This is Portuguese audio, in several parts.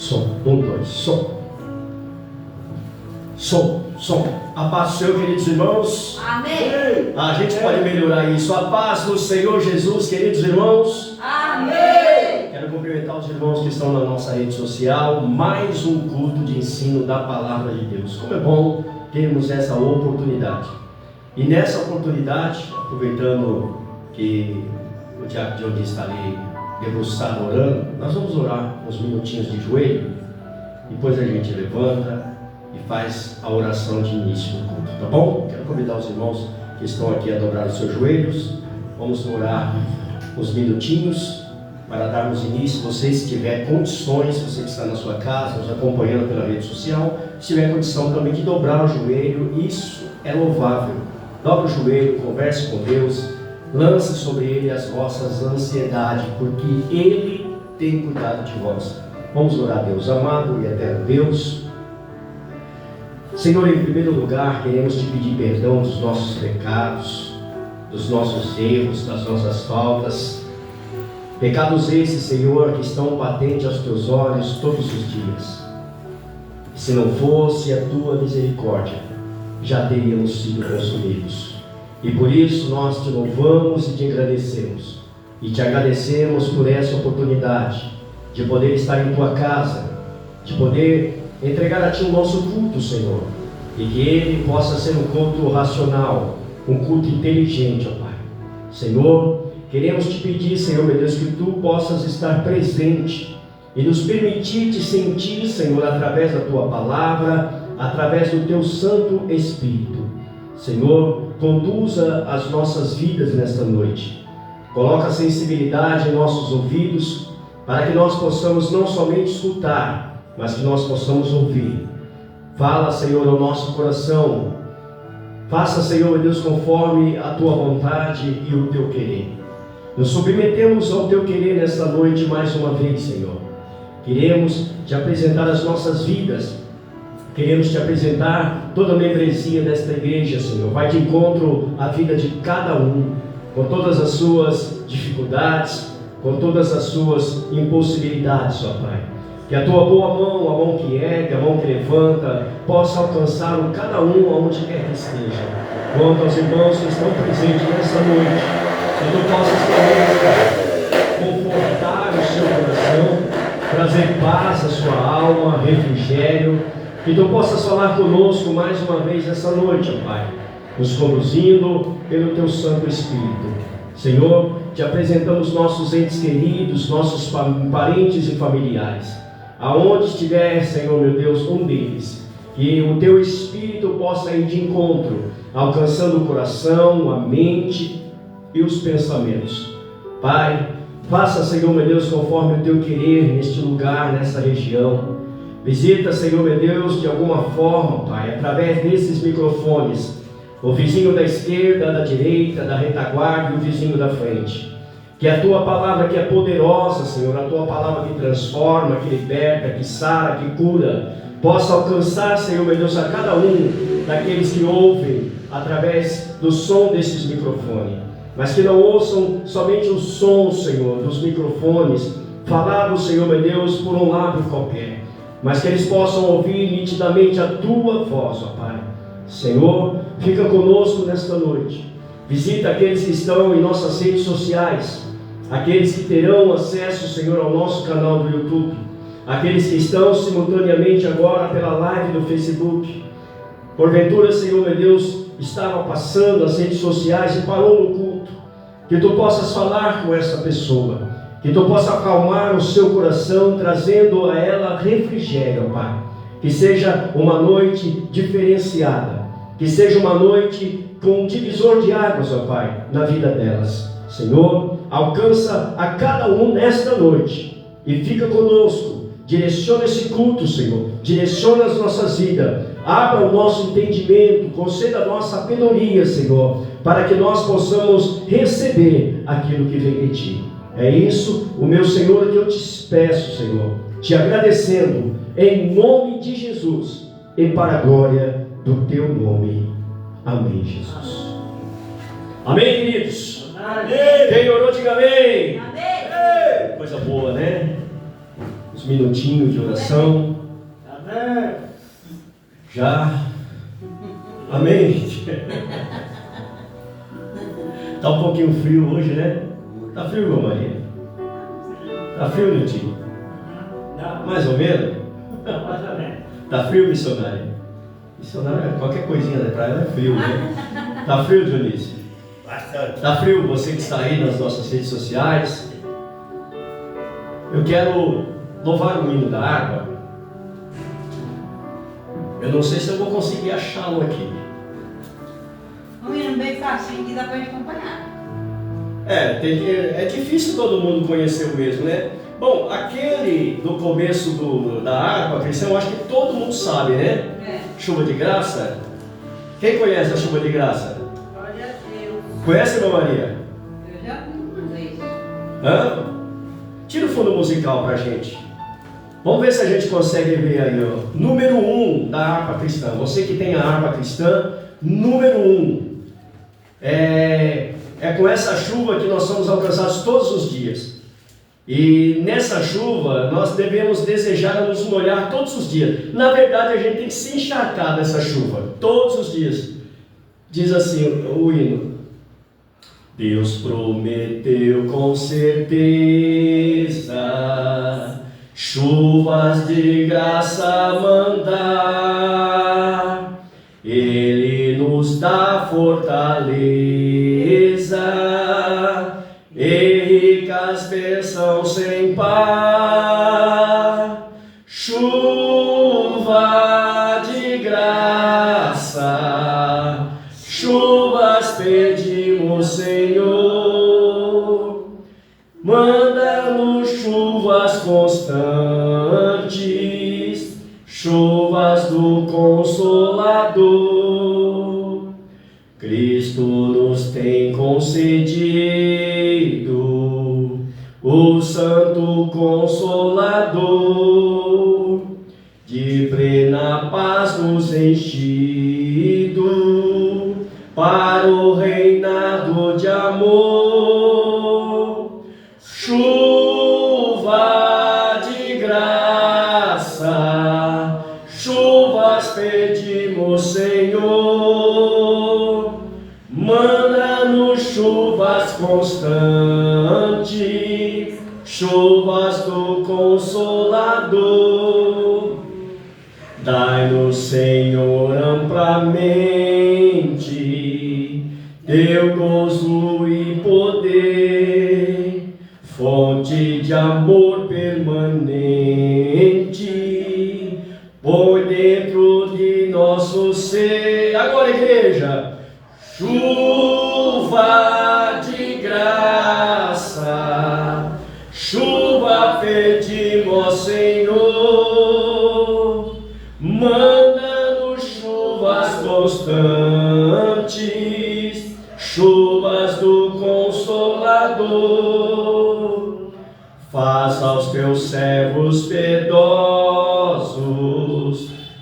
Som, 1, 2, som. Som. A paz do Senhor, queridos irmãos. Amém. A gente pode melhorar isso. A paz do Senhor Jesus, queridos irmãos. Amém. Quero cumprimentar os irmãos que estão na nossa rede social. Mais um culto de ensino da Palavra de Deus. Como é bom termos essa oportunidade. E nessa oportunidade, aproveitando que o Tiago Diogo está ali debruçado orando, nós vamos orar uns minutinhos de joelho. Depois a gente levanta e faz a oração de início do culto, tá bom? Quero convidar os irmãos que estão aqui a dobrar os seus joelhos. Vamos orar uns minutinhos para darmos início. Você, se tiver condições, você que está na sua casa, nos acompanhando pela rede social, se tiver condição também de dobrar o joelho, isso é louvável. Dobre o joelho, converse com Deus, lance sobre Ele as vossas ansiedades, porque Ele tem cuidado de vós. Vamos orar a Deus. Amado e eterno Deus, Senhor, em primeiro lugar, queremos te pedir perdão dos nossos pecados, dos nossos erros, das nossas faltas. Pecados esses, Senhor, que estão patentes aos teus olhos todos os dias. Se não fosse a tua misericórdia, já teríamos sido consumidos. E por isso nós te louvamos e te agradecemos. E te agradecemos por essa oportunidade de poder estar em tua casa, de poder entregar a Ti o nosso culto, Senhor, e que ele possa ser um culto racional, um culto inteligente, ó Pai. Senhor, queremos te pedir, Senhor, meu Deus, que Tu possas estar presente e nos permitir te sentir, Senhor, através da Tua palavra, através do Teu Santo Espírito. Senhor, conduza as nossas vidas nesta noite. Coloca sensibilidade em nossos ouvidos, para que nós possamos não somente escutar, mas que nós possamos ouvir. Fala, Senhor, ao nosso coração. Faça, Senhor, meu Deus, conforme a Tua vontade e o Teu querer. Nos submetemos ao Teu querer nesta noite mais uma vez, Senhor. Queremos Te apresentar as nossas vidas. Queremos Te apresentar toda a membresia desta igreja, Senhor. Vai de encontro à vida de cada um, com todas as suas dificuldades, com todas as suas impossibilidades, ó Pai. Que a Tua boa mão, a mão que ergue, a mão que levanta, possa alcançar cada um aonde quer que esteja. Quanto aos irmãos que estão presentes nessa noite, que Tu possas também confortar o seu coração, trazer paz à sua alma, refrigério. Que Tu possas falar conosco mais uma vez essa noite, ó Pai, nos conduzindo pelo Teu Santo Espírito. Senhor, Te apresentamos nossos entes queridos, nossos parentes e familiares. Aonde estiver, Senhor, meu Deus, um deles, que o Teu Espírito possa ir de encontro, alcançando o coração, a mente e os pensamentos. Pai, faça, Senhor, meu Deus, conforme o Teu querer neste lugar, nessa região. Visita, Senhor, meu Deus, de alguma forma, Pai, através desses microfones, o vizinho da esquerda, da direita, da retaguarda e o vizinho da frente. Que a Tua palavra, que é poderosa, Senhor, a Tua palavra que transforma, que liberta, que sara, que cura, possa alcançar, Senhor, meu Deus, a cada um daqueles que ouvem através do som desses microfones. Mas que não ouçam somente o som, Senhor, dos microfones, falado, Senhor, meu Deus, por um lábio qualquer, mas que eles possam ouvir nitidamente a Tua voz, ó Pai. Senhor, fica conosco nesta noite. Visita aqueles que estão em nossas redes sociais, aqueles que terão acesso, Senhor, ao nosso canal do YouTube, aqueles que estão simultaneamente agora pela live do Facebook. Porventura, Senhor, meu Deus, estava passando as redes sociais e parou no culto. Que Tu possas falar com essa pessoa, que Tu possa acalmar o seu coração, trazendo a ela refrigério, Pai. Que seja uma noite diferenciada, que seja uma noite com um divisor de águas, ó Pai, na vida delas. Senhor, alcança a cada um nesta noite e fica conosco. Direciona esse culto, Senhor. Direciona as nossas vidas. Abra o nosso entendimento, conceda a nossa sabedoria, Senhor, para que nós possamos receber aquilo que vem de Ti. É isso, o meu Senhor, que eu te peço, Senhor, te agradecendo, em nome de Jesus, e para a glória do Teu nome. Amém, Jesus. Amém, queridos? Amém. Quem orou, diga amém. Amém. Coisa boa, né? uns minutinhos de oração. Amém. Já? Amém? Tá um pouquinho frio hoje, né? Tá frio, irmã Maria? Tá frio, Niltinho? Mais ou menos? Mais ou menos. Tá frio, missionário? Missionário, qualquer coisinha da praia é frio, né? Tá frio, Dionísio? Bastante. Tá frio, você que está aí nas nossas redes sociais? Eu quero louvar o hino da harpa. Eu não sei se eu vou conseguir achá-lo aqui. Um hino bem facinho que dá pra gente acompanhar. É difícil todo mundo conhecer o mesmo, né? Bom, aquele do começo da harpa cristã, eu acho que todo mundo sabe, né? É. Chuva de graça. Quem conhece a chuva de graça? Glória a Deus. Conhece, irmã Maria? Eu já vi uma vez. Hã? Tira o fundo musical pra gente. Vamos ver se a gente consegue ver aí, ó. Número 1 da harpa cristã. Você que tem a harpa cristã, número 1. É com essa chuva que nós somos alcançados todos os dias. E nessa chuva nós devemos desejar nos molhar todos os dias. Na verdade, a gente tem que se encharcar dessa chuva todos os dias. Diz assim o hino: Deus prometeu com certeza chuvas de graça mandar. Ele nos dá fortaleza e ricas bênçãos sem par. Chuva de graça, chuvas pedimos, Senhor. Manda-nos chuvas constantes, chuvas do Consolador. Cristo nos tem concedido o Santo Consolador, de plena paz nos enchido para o reinado de amor. Chuva de graça, chuvas pedimos, Senhor. Manda-nos chuvas constantes, chuvas do Consolador. Dai-nos, Senhor, amplamente teu gozo e poder, fonte de amor permanente, põe dentro de nosso ser. Agora, igreja, chuva de graça, chuva pedimos, Senhor. Manda-nos chuvas constantes, chuvas do Consolador. Faz aos teus servos piedosos,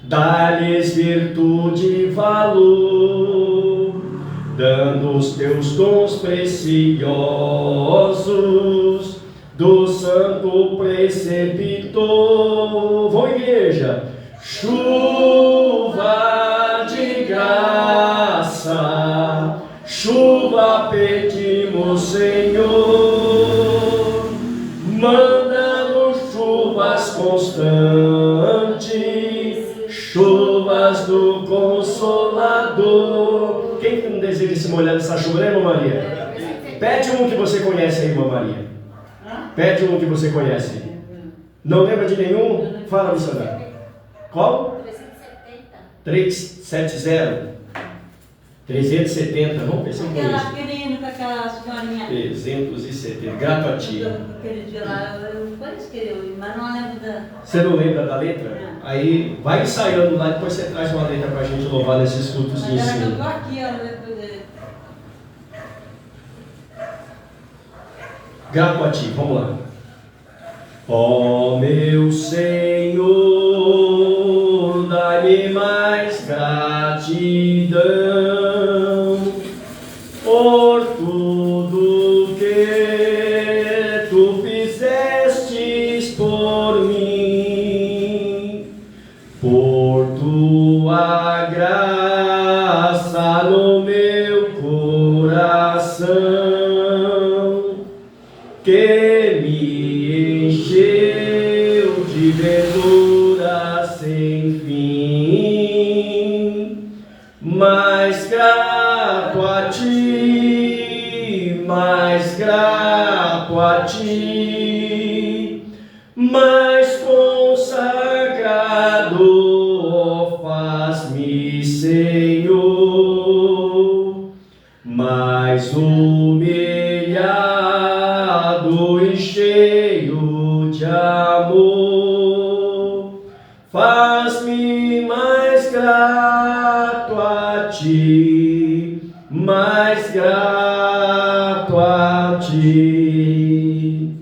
dá-lhes virtude e valor, dando os teus dons preciosos do santo preceptor. Vão, igreja. Chuva de graça, chuva pedimos, Senhor. Manda-nos chuvas constantes, chuvas do Consolador. Quem não deseja se molhar nessa chuva, né, irmã Maria? Pede um que você conhece aí, irmã Maria. Pede um que você conhece. Não lembra de nenhum? Fala, missionário. Qual? 370. 370. Vamos ver se eu conheço. Aquele hino com aquela senhorinha. 370. Grato a ti. Aquele dia lá, eu conheço aquele hino, mas não lembro da. Você não lembra da letra? Não. Aí vai ensaiando lá, depois você traz uma letra pra gente louvar nesses cultos de Mas ela ensino. cantou aqui, a letra dele. Grato a ti, vamos lá. Ó meu Senhor, dai-me mais gratidão por tudo que tu fizestes por mim. sem fim, mais grato a ti, mais grato a ti, mais consagrado, ó, faz-me, Senhor, mais humilhado e cheio de amor, faz-me mais grato a ti, mais grato a ti.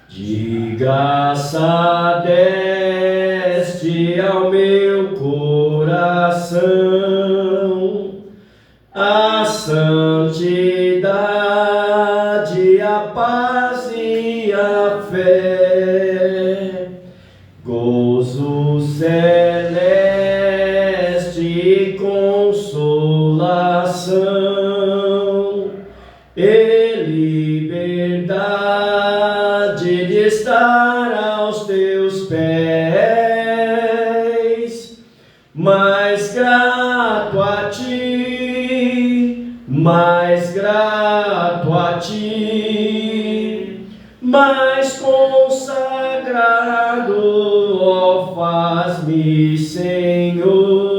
De graça deste ao meu coração a santidade, a paz e a fé, gozo celeste e consolação, e liberdade de estar aos teus pés, mais grato a ti, mais grato a ti, mais consagrado, ó, faz-me, Senhor,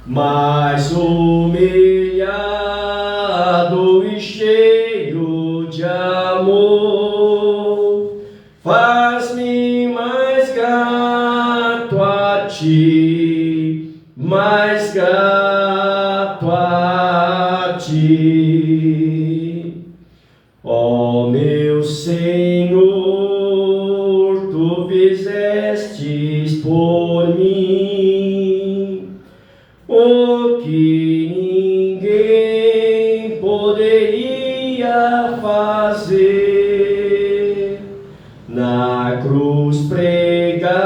mais humilhado e cheio de amor, faz-me mais grato a ti, mais grato a ti. Ó meu Senhor, tu fizestes por mim o que ninguém poderia fazer. Na cruz pregado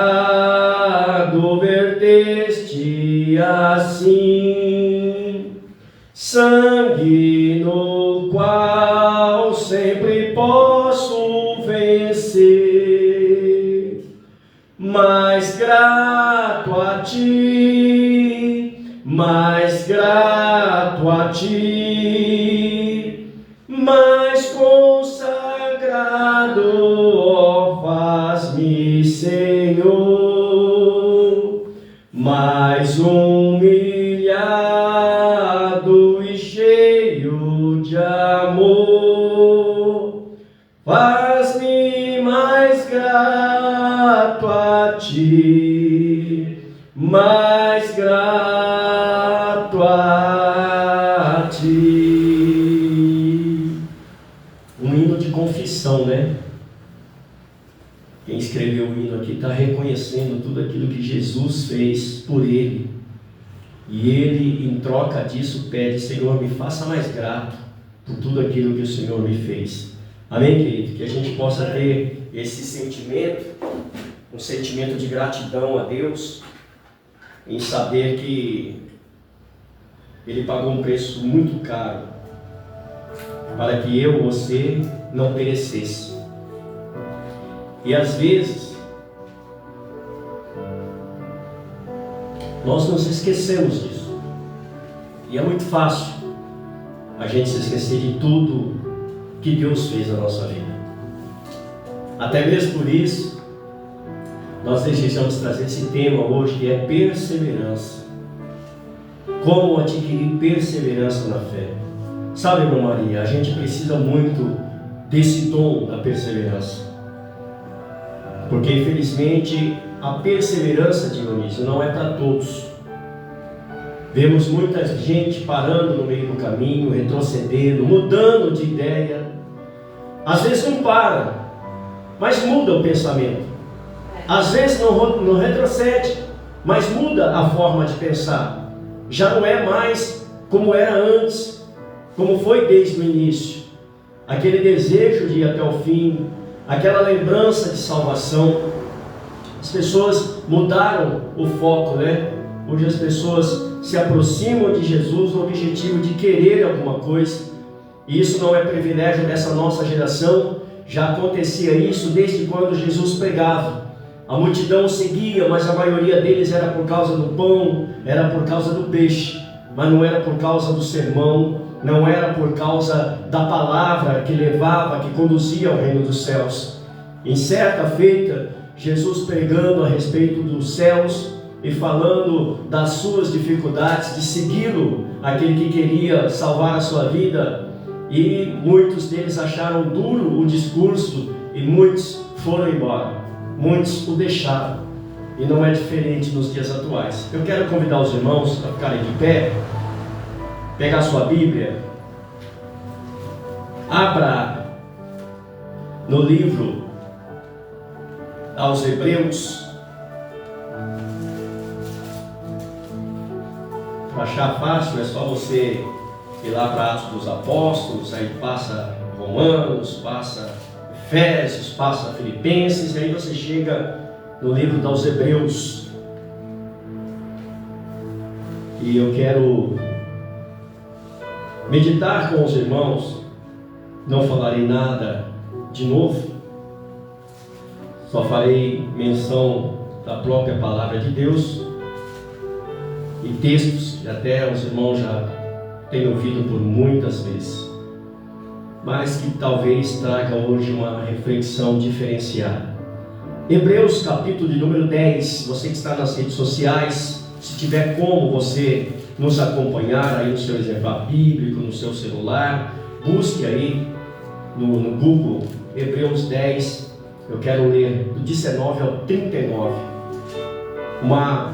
verteste assim sangue, no qual sempre posso vencer. Mais grato a ti, mais grato a ti, mais consagrado, ó, faz-me, Senhor, mais humilhado e cheio de amor, faz-me mais grato a ti, mais grato a ti. Um hino de confissão, né? Quem escreveu o hino aqui está reconhecendo tudo aquilo que Jesus fez por ele. E ele, em troca disso, pede: Senhor, me faça mais grato por tudo aquilo que o Senhor me fez. Amém, querido? Que a gente possa ter esse sentimento, um sentimento de gratidão a Deus, em saber que Ele pagou um preço muito caro para que eu, você, não perecesse. E às vezes nós nos esquecemos disso. E é muito fácil a gente se esquecer de tudo que Deus fez na nossa vida. Até mesmo por isso, nós desejamos trazer esse tema hoje, que é perseverança. Como adquirir perseverança na fé. Sabe, irmã Maria, a gente precisa muito desse dom da perseverança. Porque, infelizmente, a perseverança, Dionísio, não é para todos. Vemos muita gente parando no meio do caminho, retrocedendo, mudando de ideia. Às vezes não para, mas muda o pensamento. Às vezes não retrocede, mas muda a forma de pensar. Já não é mais como era antes, como foi desde o início. Aquele desejo de ir até o fim, aquela lembrança de salvação. As pessoas mudaram o foco, né? Hoje as pessoas se aproximam de Jesus no objetivo de querer alguma coisa. E isso não é privilégio dessa nossa geração. Já acontecia isso desde quando Jesus pregava. A multidão o seguia, mas a maioria deles era por causa do pão, era por causa do peixe, mas não era por causa do sermão, não era por causa da palavra que levava, que conduzia ao reino dos céus. Em certa feita, Jesus pregando a respeito dos céus e falando das suas dificuldades de segui-lo, aquele que queria salvar a sua vida, e muitos deles acharam duro o discurso e muitos foram embora, muitos o deixaram, e não é diferente nos dias atuais. Eu quero convidar os irmãos a ficarem de pé, pegar sua Bíblia, abra no livro aos Hebreus. Para achar fácil é só você ir lá para Atos dos Apóstolos, aí passa Romanos, passa Efésios, passa Filipenses, e aí você chega no livro dos Hebreus. E eu quero meditar com os irmãos, não falarei nada de novo, só farei menção da própria palavra de Deus e textos que até os irmãos já têm ouvido por muitas vezes, mas que talvez traga hoje uma reflexão diferenciada. Hebreus capítulo de número 10, você que está nas redes sociais, se tiver como você nos acompanhar aí no seu exemplar bíblico, no seu celular, busque aí no Google, Hebreus 10, eu quero ler do 19 ao 39, uma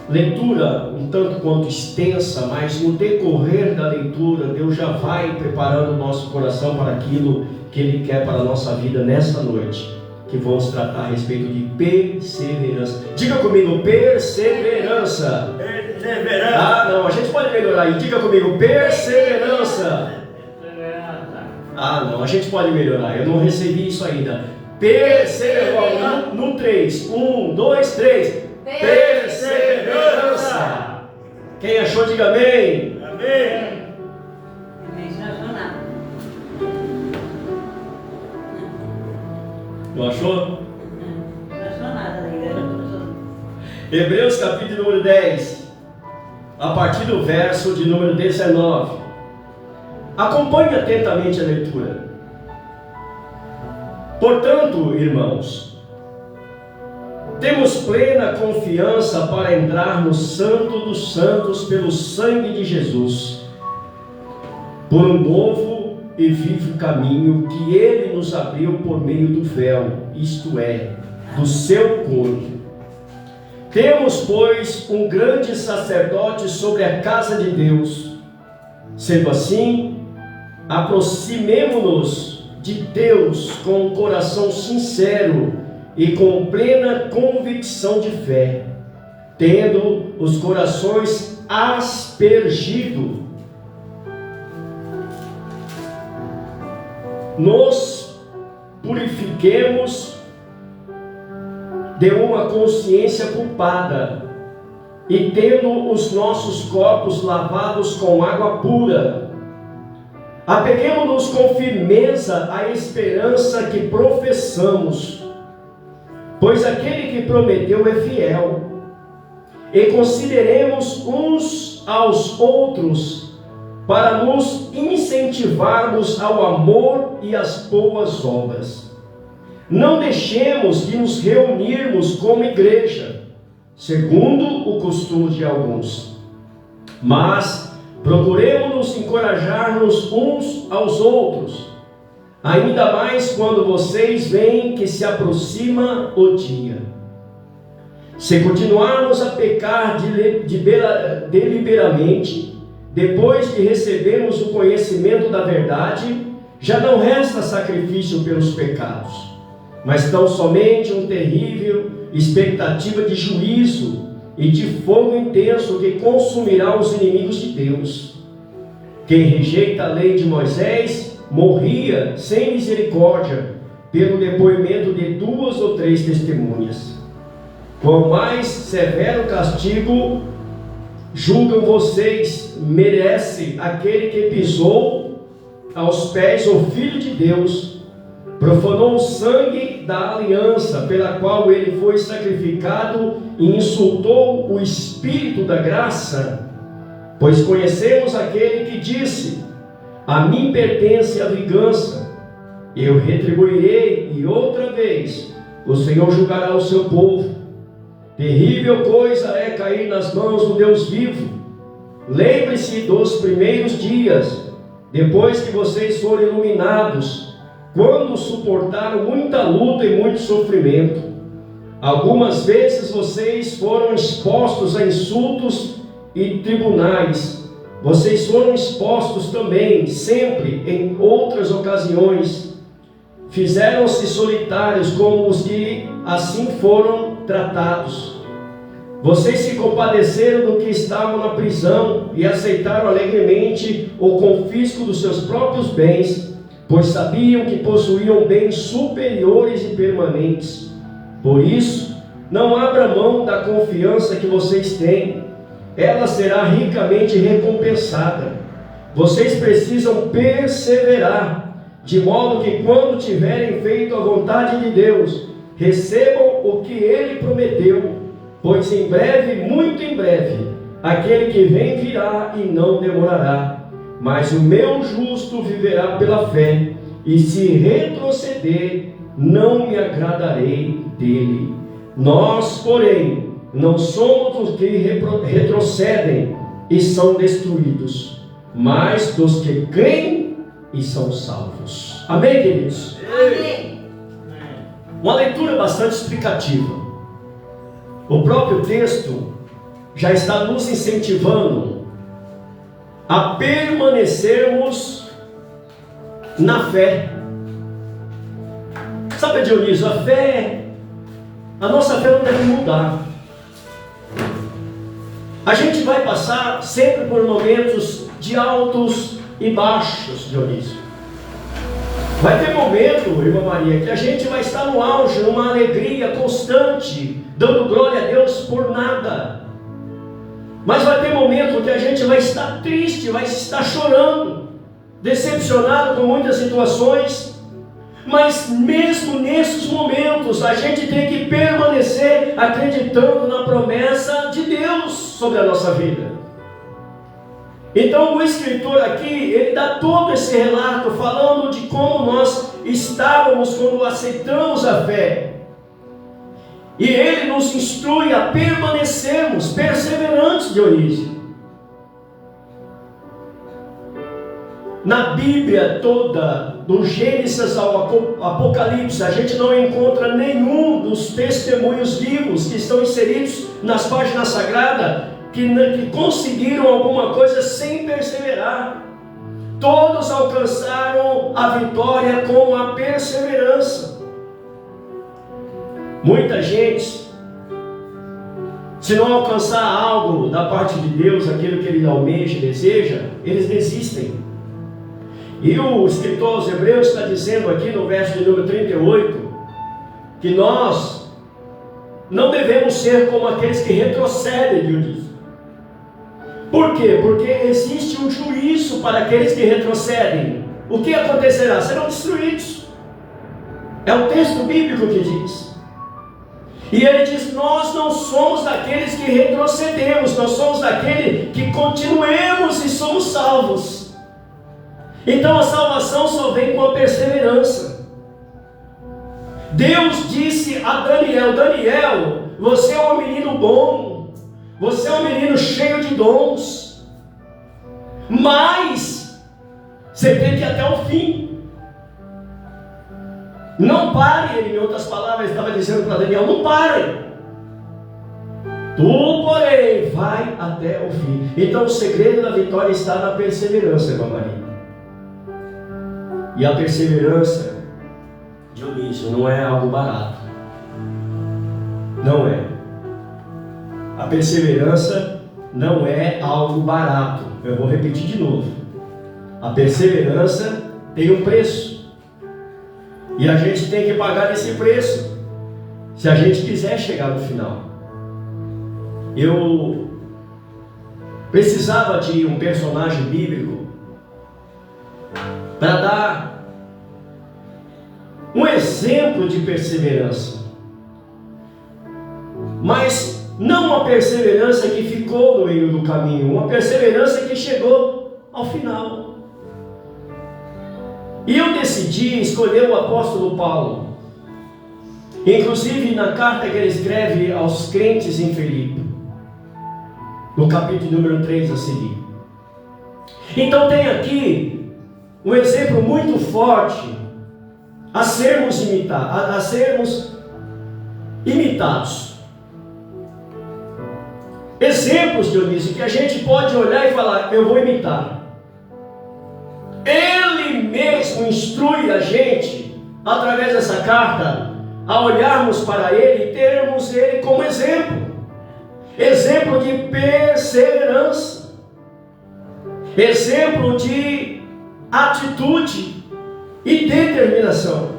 leitura um tanto quanto extensa, mas no decorrer da leitura, Deus já vai preparando o nosso coração para aquilo que Ele quer para a nossa vida nessa noite, que vamos tratar a respeito de perseverança. Diga comigo, perseverança. Perseverança. Ah, não, a gente pode melhorar aí. Diga comigo, perseverança. Ah, não, a gente pode melhorar. Eu não recebi isso ainda. Perseverança. No 3. 1, 2, 3. Perseverança. Quem achou, diga amém. Amém. Não achou? Não achou nada ainda. Hebreus capítulo número 10, a partir do verso de número 19. Acompanhe atentamente a leitura. Portanto, irmãos, temos plena confiança para entrar no Santo dos Santos pelo sangue de Jesus, por um novo e vivo caminho que Ele nos abriu por meio do véu, isto é, do seu corpo. Temos, pois, um grande sacerdote sobre a casa de Deus. Sendo assim, aproximemo-nos de Deus com um coração sincero e com plena convicção de fé, tendo os corações aspergido. Nos purifiquemos de uma consciência culpada e tendo os nossos corpos lavados com água pura, apeguemo-nos com firmeza à esperança que professamos, pois aquele que prometeu é fiel, e consideremos uns aos outros para nos incentivarmos ao amor e às boas obras. Não deixemos de nos reunirmos como igreja, segundo o costume de alguns, mas procuremos encorajar-nos uns aos outros, ainda mais quando vocês veem que se aproxima o dia. Se continuarmos a pecar deliberadamente, depois de recebermos o conhecimento da verdade, já não resta sacrifício pelos pecados, mas tão somente uma terrível expectativa de juízo e de fogo intenso que consumirá os inimigos de Deus. Quem rejeita a lei de Moisés morria sem misericórdia pelo depoimento de 2 ou 3 testemunhas. Quanto mais severo castigo julgam vocês merece aquele que pisou aos pés o Filho de Deus, profanou o sangue da aliança pela qual ele foi sacrificado e insultou o Espírito da graça. Pois conhecemos aquele que disse: a mim pertence a vingança, eu retribuirei, e outra vez o Senhor julgará o seu povo. Terrível coisa é cair nas mãos do Deus vivo. Lembre-se dos primeiros dias, depois que vocês foram iluminados, quando suportaram muita luta e muito sofrimento. Algumas vezes vocês foram expostos a insultos e tribunais. Vocês foram expostos também, sempre, em outras ocasiões. Fizeram-se solitários como os que assim foram tratados. Vocês se compadeceram do que estavam na prisão e aceitaram alegremente o confisco dos seus próprios bens, pois sabiam que possuíam bens superiores e permanentes. Por isso, não abra mão da confiança que vocês têm. Ela será ricamente recompensada. Vocês precisam perseverar, de modo que quando tiverem feito a vontade de Deus, recebam o que Ele prometeu, pois em breve, muito em breve, aquele que vem virá e não demorará. Mas o meu justo viverá pela fé, e se retroceder, não me agradarei dele. Nós, porém, não somos dos que retrocedem e são destruídos, mas dos que creem e são salvos. Amém, queridos? Amém. Uma leitura bastante explicativa. O próprio texto já está nos incentivando a permanecermos na fé. Sabe, Dionísio, a nossa fé não deve mudar. A gente vai passar sempre por momentos de altos e baixos, Dionísio. Vai ter momento, irmã Maria, que a gente vai estar no auge, numa alegria constante, dando glória a Deus por nada. Mas vai ter momento que a gente vai estar triste, vai estar chorando, decepcionado com muitas situações. Mas mesmo nesses momentos, a gente tem que permanecer acreditando na promessa de Deus sobre a nossa vida. Então o escritor aqui, ele dá todo esse relato falando de como nós estávamos quando aceitamos a fé. E ele nos instrui a permanecermos perseverantes, Dionísio. Na Bíblia toda, do Gênesis ao Apocalipse, a gente não encontra nenhum dos testemunhos vivos que estão inseridos nas páginas sagradas que conseguiram alguma coisa sem perseverar. Todos alcançaram a vitória com a perseverança. Muita gente, se não alcançar algo da parte de Deus, aquilo que ele almeja e deseja, eles desistem. E o escritor aos Hebreus está dizendo aqui no verso de número 38, que nós não devemos ser como aqueles que retrocedem, Deus. Por quê? Porque existe um juízo para aqueles que retrocedem. O que acontecerá? Serão destruídos. É o texto bíblico que diz. E ele diz: nós não somos daqueles que retrocedemos, nós somos daqueles que continuemos e somos salvos. Então a salvação só vem com a perseverança. Deus disse a Daniel: Daniel, você é um menino bom, você é um menino cheio de dons, mas você tem que ir até o fim. Não pare. Ele, em outras palavras, estava dizendo para Daniel: não pare. Tu, porém, vai até o fim. Então o segredo da vitória está na perseverança, irmã Maria. E a perseverança, Dionísio, não é algo barato. Não é. A perseverança não é algo barato. Eu vou repetir de novo. A perseverança tem um preço. E a gente tem que pagar esse preço, se a gente quiser chegar no final. Eu precisava de um personagem bíblico para dar um exemplo de perseverança. Mas não uma perseverança que ficou no meio do caminho, uma perseverança que chegou ao final. E eu decidi escolher o apóstolo Paulo, inclusive na carta que ele escreve aos crentes em Filipe, no capítulo número 3 a seguir. Então tem aqui um exemplo muito forte a sermos imitados. Exemplos, Dionísio, que a gente pode olhar e falar: eu vou imitar. Ele mesmo instrui a gente, através dessa carta, a olharmos para ele e termos ele como exemplo. Exemplo de perseverança. Exemplo de atitude e determinação.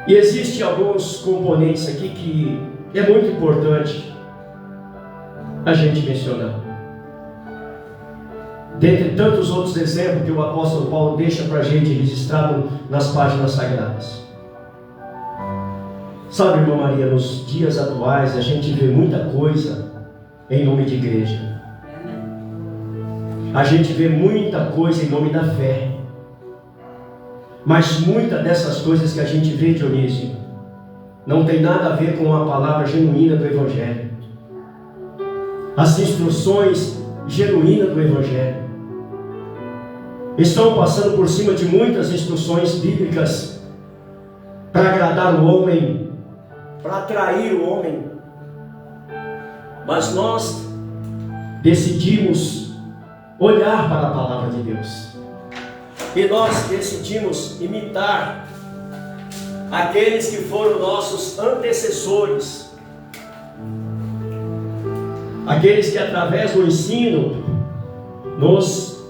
E existem alguns componentes aqui que é muito importante a gente mencionar. Dentre tantos outros exemplos que o apóstolo Paulo deixa para a gente registrado nas páginas sagradas. Sabe, irmã Maria, nos dias atuais a gente vê muita coisa em nome de igreja. A gente vê muita coisa em nome da fé. Mas muitas dessas coisas que a gente vê, Dionísio, não tem nada a ver com a palavra genuína do Evangelho. As instruções genuínas do Evangelho estão passando por cima de muitas instruções bíblicas para agradar o homem, para atrair o homem. Mas nós decidimos olhar para a palavra de Deus. E nós decidimos imitar aqueles que foram nossos antecessores. Aqueles que através do ensino nos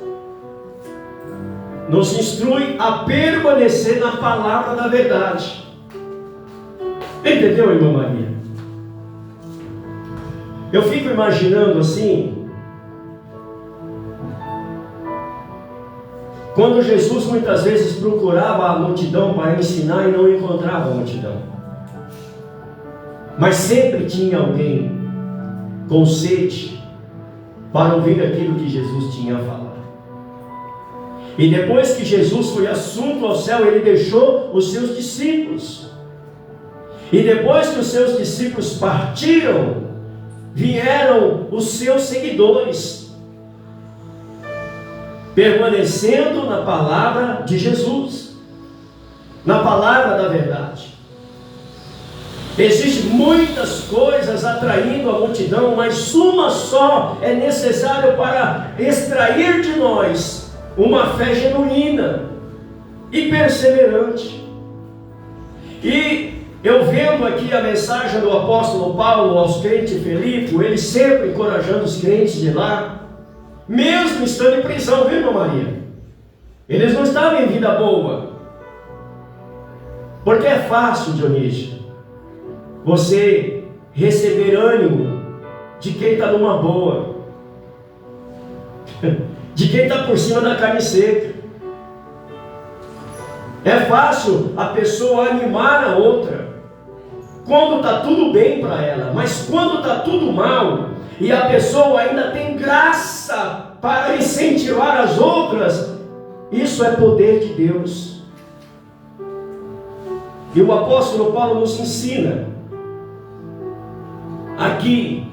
instruem a permanecer na palavra da verdade. Entendeu, irmã Maria? Eu fico imaginando assim, quando Jesus muitas vezes procurava a multidão para ensinar e não encontrava a multidão. Mas sempre tinha alguém com sede para ouvir aquilo que Jesus tinha a falar. E depois que Jesus foi assunto ao céu, ele deixou os seus discípulos. E depois que os seus discípulos partiram, vieram os seus seguidores, permanecendo na palavra de Jesus, na palavra da verdade. Existem muitas coisas atraindo a multidão, mas uma só é necessário para extrair de nós uma fé genuína e perseverante. E eu vendo aqui a mensagem do apóstolo Paulo aos crentes de Filipe, ele sempre encorajando os crentes de lá, mesmo estando em prisão, viu, irmã Maria? Eles não estavam em vida boa. Porque é fácil, Dionísio, você receber ânimo de quem está numa boa, de quem está por cima da carne seca. É fácil a pessoa animar a outra quando está tudo bem para ela, mas quando está tudo mal e a pessoa ainda tem graça para incentivar as outras, isso é poder de Deus. E o apóstolo Paulo nos ensina aqui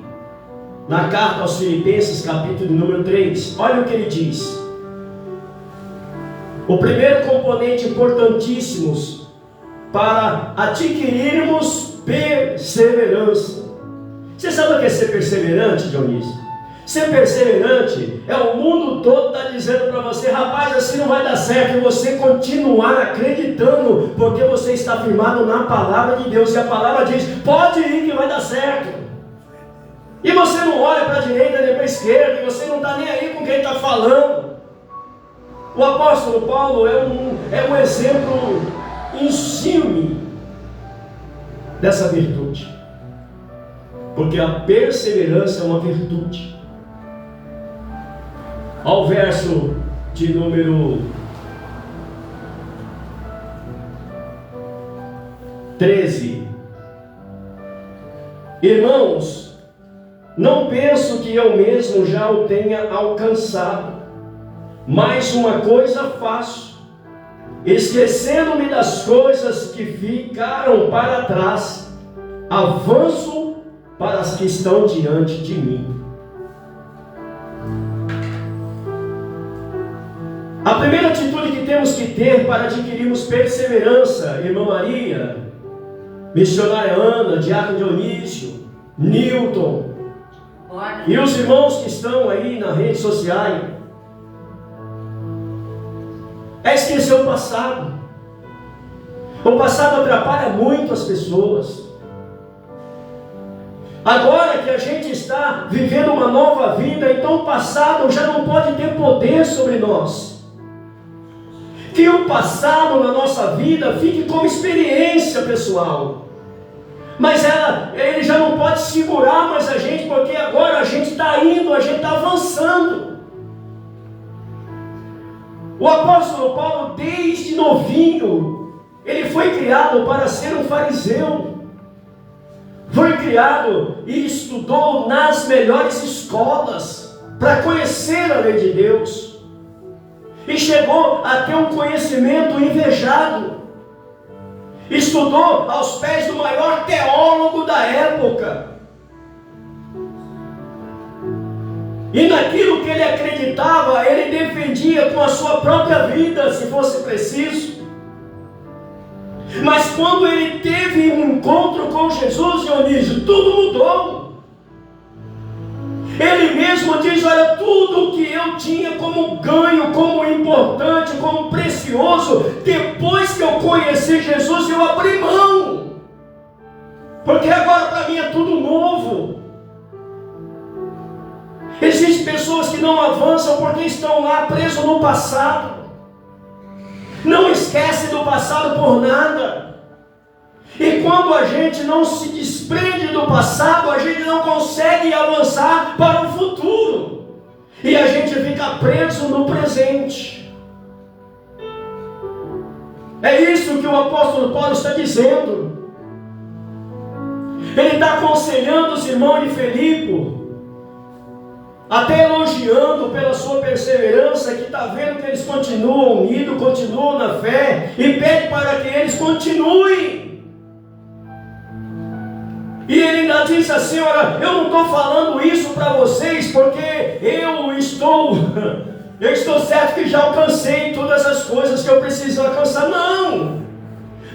na carta aos Filipenses, capítulo número 3, olha o que ele diz. O primeiro componente importantíssimo para adquirirmos perseverança. Você sabe o que é ser perseverante, Dionísio? Ser perseverante é o mundo todo está dizendo para você: rapaz, assim não vai dar certo. E você continuar acreditando, porque você está firmado na palavra de Deus. E a palavra diz: pode ir que vai dar certo. E você não olha para a direita nem para a esquerda, e você não está nem aí com quem está falando. O apóstolo Paulo é um exemplo insigne dessa virtude, porque a perseverança é uma virtude. Ao verso de número 13. Irmãos, não penso que eu mesmo já o tenha alcançado, mas uma coisa faço, esquecendo-me das coisas que ficaram para trás, avanço para as que estão diante de mim. A primeira atitude que temos que ter para adquirirmos perseverança, irmã Maria, missionária Ana, diácono Dionísio, Newton, e os irmãos que estão aí nas redes sociais, é esquecer o passado. O passado atrapalha muito as pessoas. Agora que a gente está vivendo uma nova vida, então o passado já não pode ter poder sobre nós. Que o passado na nossa vida fique como experiência pessoal, mas ele já não pode segurar mais a gente, porque agora a gente está indo, a gente está avançando. O apóstolo Paulo, desde novinho, ele foi criado para ser um fariseu, foi criado e estudou nas melhores escolas para conhecer a lei de Deus. E chegou a ter um conhecimento invejado. Estudou aos pés do maior teólogo da época. E naquilo que ele acreditava, ele defendia com a sua própria vida, se fosse preciso. Mas quando ele teve um encontro com Jesus, Dionísio, tudo mudou. Ele mesmo diz: olha, tudo que eu tinha como ganho, como importante, como precioso, depois que eu conheci Jesus, eu abri mão. Porque agora para mim é tudo novo. Existem pessoas que não avançam porque estão lá presos no passado. Não esquecem do passado por nada. E quando a gente não se desprende do passado, a gente não consegue avançar para o futuro. E a gente fica preso no presente. É isso que o apóstolo Paulo está dizendo. Ele está aconselhando os irmãos de Filipe, até elogiando pela sua perseverança, que está vendo que eles continuam unidos, continuam na fé, e pede para que eles continuem. E ele ainda diz assim: olha, eu não estou falando isso para vocês porque eu estou certo que já alcancei todas as coisas que eu preciso alcançar. Não!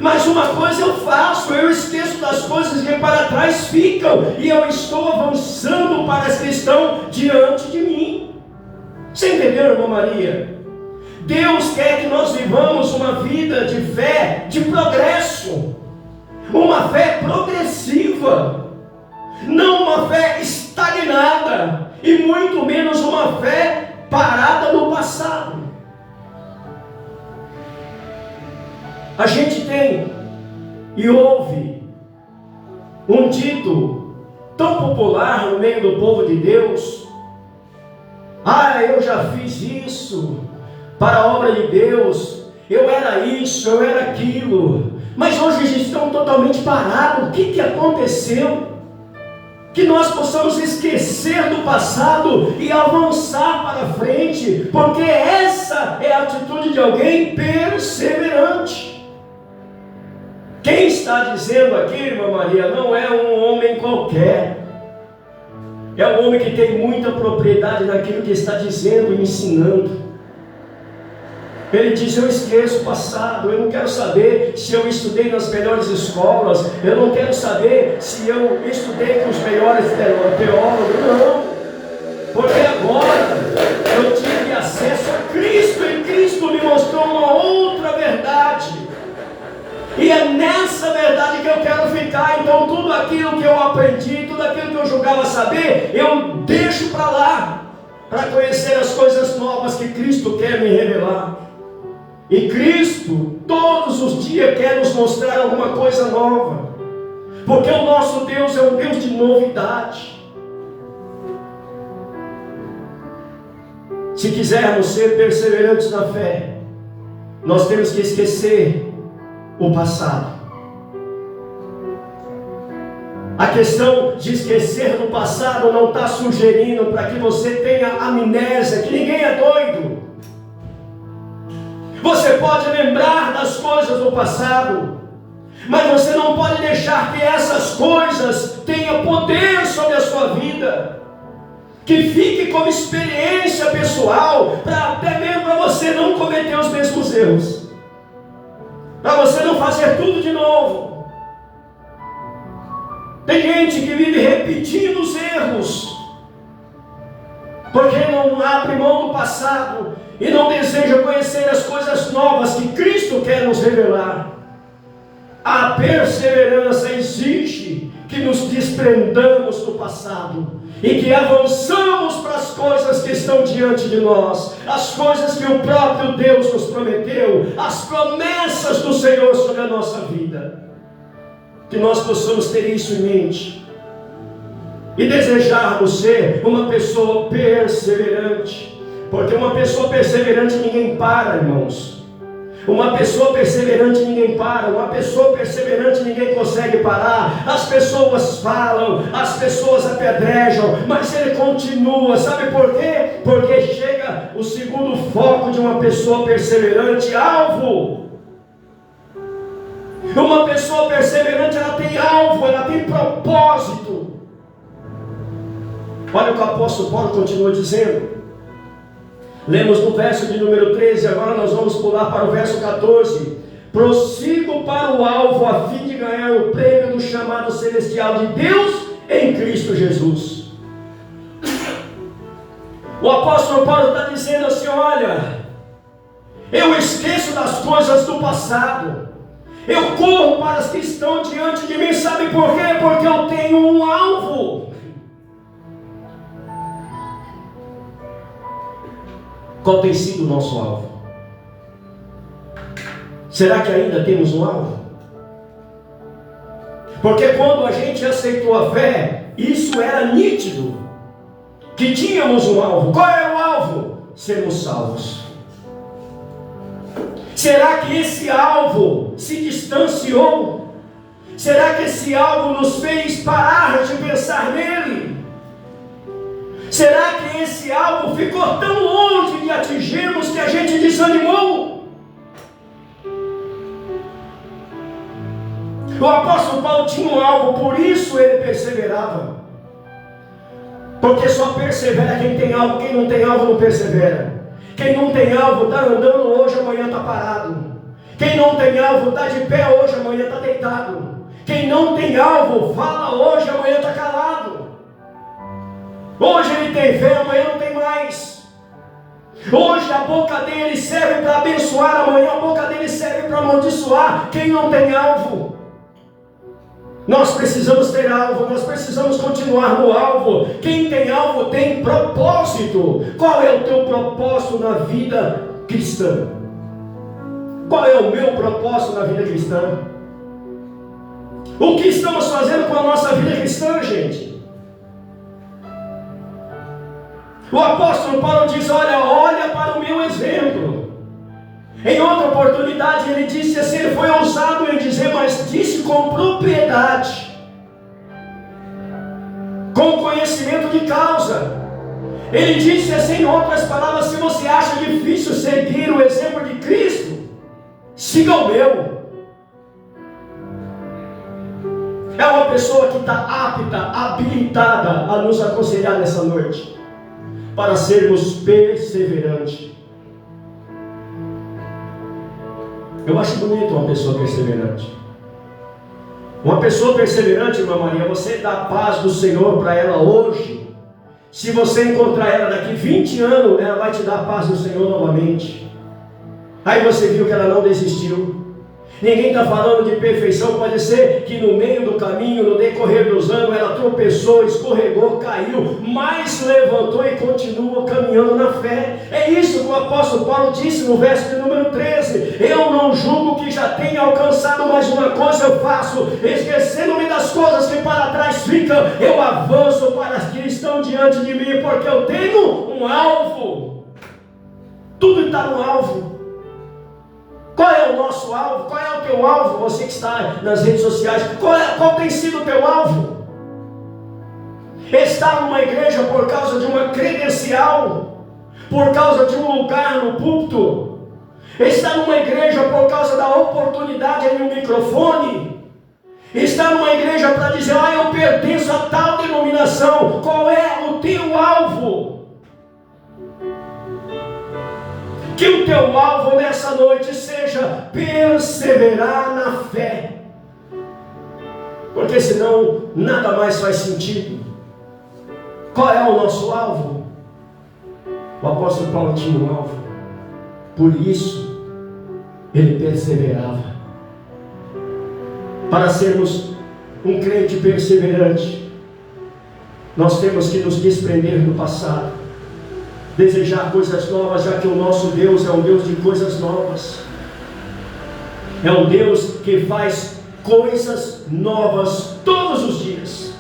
Mas uma coisa eu faço, eu esqueço das coisas que para trás ficam, e eu estou avançando para as que estão diante de mim. Você entendeu, irmã Maria? Deus quer que nós vivamos uma vida de fé, de progresso, uma fé progressiva, não uma fé estagnada, e muito menos uma fé parada no passado. A gente tem e ouve um dito tão popular no meio do povo de Deus: ah, eu já fiz isso para a obra de Deus, eu era isso, eu era aquilo. Mas hoje eles estão totalmente parados. O que aconteceu? Que nós possamos esquecer do passado e avançar para frente, porque essa é a atitude de alguém perseverante. Quem está dizendo aqui, irmã Maria, não é um homem qualquer. É um homem que tem muita propriedade naquilo que está dizendo e ensinando. Ele diz: eu esqueço o passado, eu não quero saber se eu estudei nas melhores escolas, eu não quero saber se eu estudei com os melhores teólogos, não. Porque agora eu tive acesso a Cristo, e Cristo me mostrou uma outra verdade. E é nessa verdade que eu quero ficar. Então tudo aquilo que eu aprendi, tudo aquilo que eu julgava saber, eu deixo para lá, para conhecer as coisas novas que Cristo quer me revelar. E Cristo todos os dias quer nos mostrar alguma coisa nova, porque o nosso Deus é um Deus de novidade. Se quisermos ser perseverantes na fé, nós temos que esquecer o passado. A questão de esquecer do passado não está sugerindo para que você tenha amnésia, que ninguém é doido. Você pode lembrar das coisas do passado, mas você não pode deixar que essas coisas tenham poder sobre a sua vida, que fique como experiência pessoal, até mesmo para você não cometer os mesmos erros, para você não fazer tudo de novo. Tem gente que vive repetindo os erros, porque não abre mão do passado e não deseja conhecer as coisas novas que Cristo quer nos revelar. A perseverança exige que nos desprendamos do passado e que avançamos para as coisas que estão diante de nós, as coisas que o próprio Deus nos prometeu, as promessas do Senhor sobre a nossa vida. Que nós possamos ter isso em mente e desejarmos ser uma pessoa perseverante, porque uma pessoa perseverante ninguém para, irmãos. Uma pessoa perseverante ninguém para, uma pessoa perseverante ninguém consegue parar. As pessoas falam, as pessoas apedrejam, mas ele continua. Sabe por quê? Porque chega o segundo foco de uma pessoa perseverante: alvo. Uma pessoa perseverante, ela tem alvo, ela tem propósito. Olha o que o apóstolo Paulo continua dizendo. Lemos no verso de número 13, agora nós vamos pular para o verso 14. Prossigo para o alvo a fim de ganhar o prêmio do chamado celestial de Deus em Cristo Jesus. O apóstolo Paulo está dizendo assim: olha, eu esqueço das coisas do passado, eu corro para as que estão diante de mim. Sabe por quê? Porque eu tenho um alvo. Qual tem sido o nosso alvo? Será que ainda temos um alvo? Porque quando a gente aceitou a fé, isso era nítido, que tínhamos um alvo. Qual era o alvo? Sermos salvos. Será que esse alvo se distanciou? Será que esse alvo nos fez parar de pensar nele? Será que esse alvo ficou tão longe de atingirmos que a gente desanimou? O apóstolo Paulo tinha um alvo, por isso ele perseverava. Porque só persevera quem tem alvo, quem não tem alvo não persevera. Quem não tem alvo está andando hoje, amanhã está parado. Quem não tem alvo está de pé hoje, amanhã está deitado. Quem não tem alvo fala hoje, amanhã está calado. Hoje ele tem fé, amanhã não tem mais. Hoje a boca dele serve para abençoar, amanhã a boca dele serve para amaldiçoar. Quem não tem alvo? Nós precisamos ter alvo, nós precisamos continuar no alvo. Quem tem alvo tem propósito. Qual é o teu propósito na vida cristã? Qual é o meu propósito na vida cristã? O que estamos fazendo com a nossa vida cristã, gente? O apóstolo Paulo diz: olha para o meu exemplo. Em outra oportunidade ele disse assim, ele foi ousado em dizer, mas disse com propriedade, com conhecimento de causa. Ele disse assim, em outras palavras: se você acha difícil seguir o exemplo de Cristo, siga o meu. É uma pessoa que está apta, habilitada a nos aconselhar nessa noite, para sermos perseverantes. Eu acho bonito uma pessoa perseverante. Uma pessoa perseverante, irmã Maria, você dá a paz do Senhor para ela hoje. Se você encontrar ela daqui 20 anos, ela vai te dar a paz do Senhor novamente. Aí você viu que ela não desistiu. Ninguém está falando de perfeição. Pode ser que no meio do caminho, no decorrer dos anos, ela tropeçou, escorregou, caiu, mas levantou e continua caminhando na fé. É isso que o apóstolo Paulo disse no verso de número 13: eu não julgo que já tenha alcançado, mas uma coisa eu faço, esquecendo-me das coisas que para trás ficam, eu avanço para as que estão diante de mim, porque eu tenho um alvo. Tudo está no alvo. Qual é o nosso alvo? Qual é o teu alvo? Você que está nas redes sociais, qual tem sido o teu alvo? Está numa igreja por causa de uma credencial, por causa de um lugar no púlpito? Está numa igreja por causa da oportunidade em um microfone? Está numa igreja para dizer, eu pertenço a tal denominação? Qual é o teu alvo? Que o teu alvo nessa noite seja perseverar na fé, porque senão nada mais faz sentido. Qual é o nosso alvo? O apóstolo Paulo tinha um alvo, por isso ele perseverava. Para sermos um crente perseverante, nós temos que nos desprender do passado, desejar coisas novas, já que o nosso Deus é um Deus de coisas novas. É um Deus que faz coisas novas todos os dias.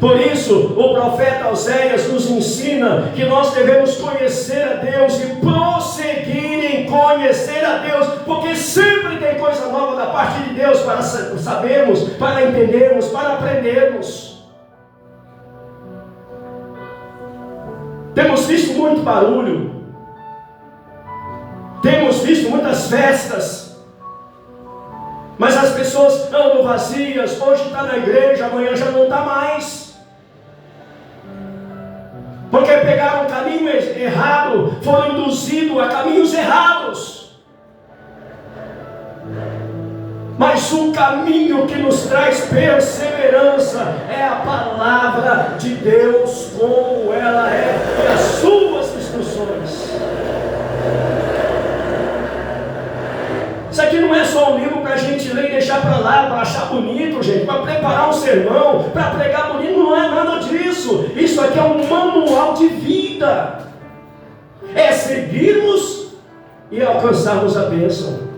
Por isso, o profeta Oséias nos ensina que nós devemos conhecer a Deus e prosseguir em conhecer a Deus, porque sempre tem coisa nova da parte de Deus para sabermos, para entendermos, para aprendermos. Temos visto muito barulho, temos visto muitas festas, mas as pessoas andam vazias. Hoje está na igreja, amanhã já não está mais, porque pegaram um caminho errado, foram induzidos a caminhos errados. Mas o caminho que nos traz perseverança é a palavra de Deus, como ela é, e as suas instruções. Isso aqui não é só um livro para a gente ler e deixar para lá, para achar bonito, gente, para preparar um sermão, para pregar bonito. Não é nada disso. Isso aqui é um manual de vida. É seguirmos e alcançarmos a bênção.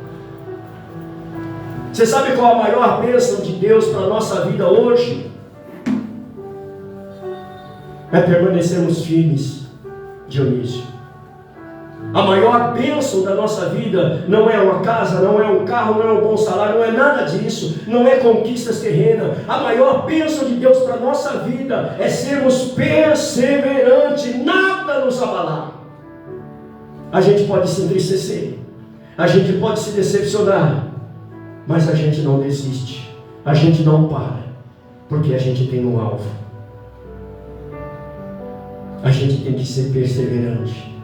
Você sabe qual a maior bênção de Deus para a nossa vida hoje? É permanecermos firmes, Dionísio. A maior bênção da nossa vida não é uma casa, não é um carro, não é um bom salário, não é nada disso, não é conquistas terrenas. A maior bênção de Deus para a nossa vida é sermos perseverantes, nada nos abalar. A gente pode se entristecer, a gente pode se decepcionar, mas a gente não desiste, a gente não para, porque a gente tem um alvo. A gente tem que ser perseverante,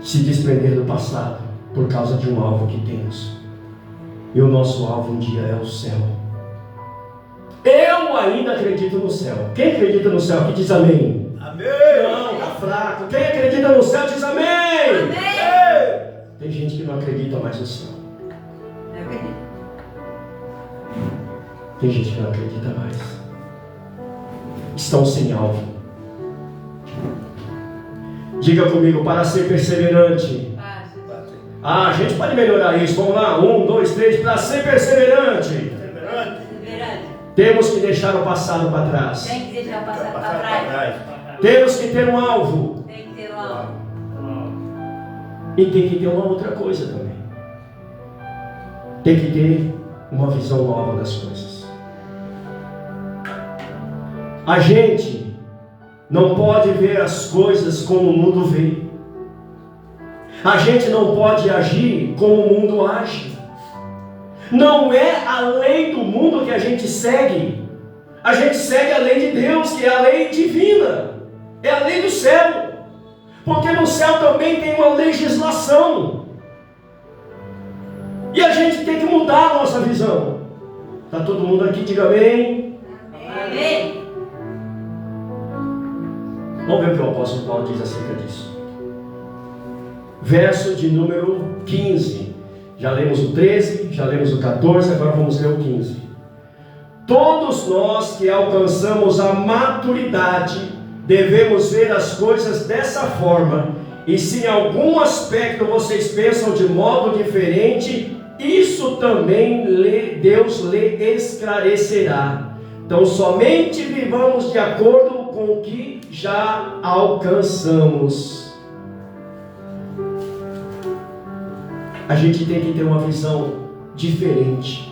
se desprender do passado, por causa de um alvo que temos. E o nosso alvo um dia é o céu. Eu ainda acredito no céu. Quem acredita no céu aqui diz amém. Amém. Não, está fraco. Quem acredita no céu diz amém. Amém. Tem gente que não acredita mais no céu. Tem gente que não acredita mais. Estão sem alvo. Diga comigo, para ser perseverante. A gente pode melhorar isso. Vamos lá, 1, 2, 3. Para ser perseverante, temos que deixar o passado para trás. Tem que deixar o passado para trás. Temos que ter um alvo. Tem que ter um alvo. E tem que ter uma outra coisa também. Tem que ter uma visão nova das coisas. A gente não pode ver as coisas como o mundo vê. A gente não pode agir como o mundo age. Não é a lei do mundo que a gente segue. A gente segue a lei de Deus, que é a lei divina. É a lei do céu. Porque no céu também tem uma legislação. E a gente tem que mudar a nossa visão. Está todo mundo aqui? Diga amém. Amém. Vamos ver o que o apóstolo Paulo diz acerca disso. Verso de número 15. Já lemos o 13, já lemos o 14, agora vamos ler o 15. Todos nós que alcançamos a maturidade devemos ver as coisas dessa forma. E se em algum aspecto vocês pensam de modo diferente, isso também Deus lhe esclarecerá. Então somente vivamos de acordo com o que já alcançamos. a gente tem que ter uma visão diferente.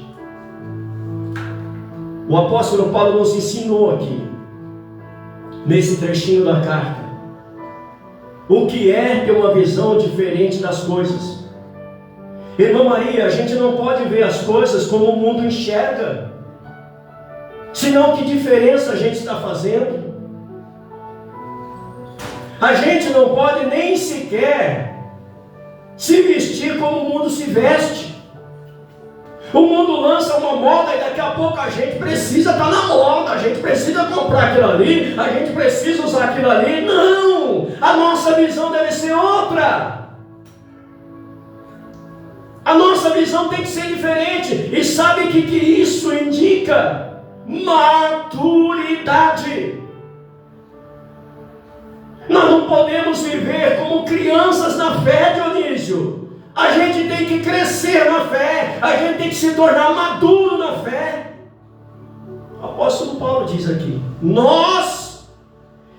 O apóstolo Paulo nos ensinou aqui, nesse trechinho da carta, o que é ter uma visão diferente das coisas. Irmã Maria, a gente não pode ver as coisas como o mundo enxerga. Senão, que diferença a gente está fazendo? A gente não pode nem sequer se vestir como o mundo se veste. O mundo lança uma moda e daqui a pouco a gente precisa estar na moda, a gente precisa comprar aquilo ali, a gente precisa usar aquilo ali. Não! A nossa visão deve ser outra. A nossa visão tem que ser diferente. E sabe o que isso indica? Maturidade. Nós não podemos viver como crianças na fé, Dionísio. A gente tem que crescer na fé. A gente tem que se tornar maduro na fé. O apóstolo Paulo diz aqui: nós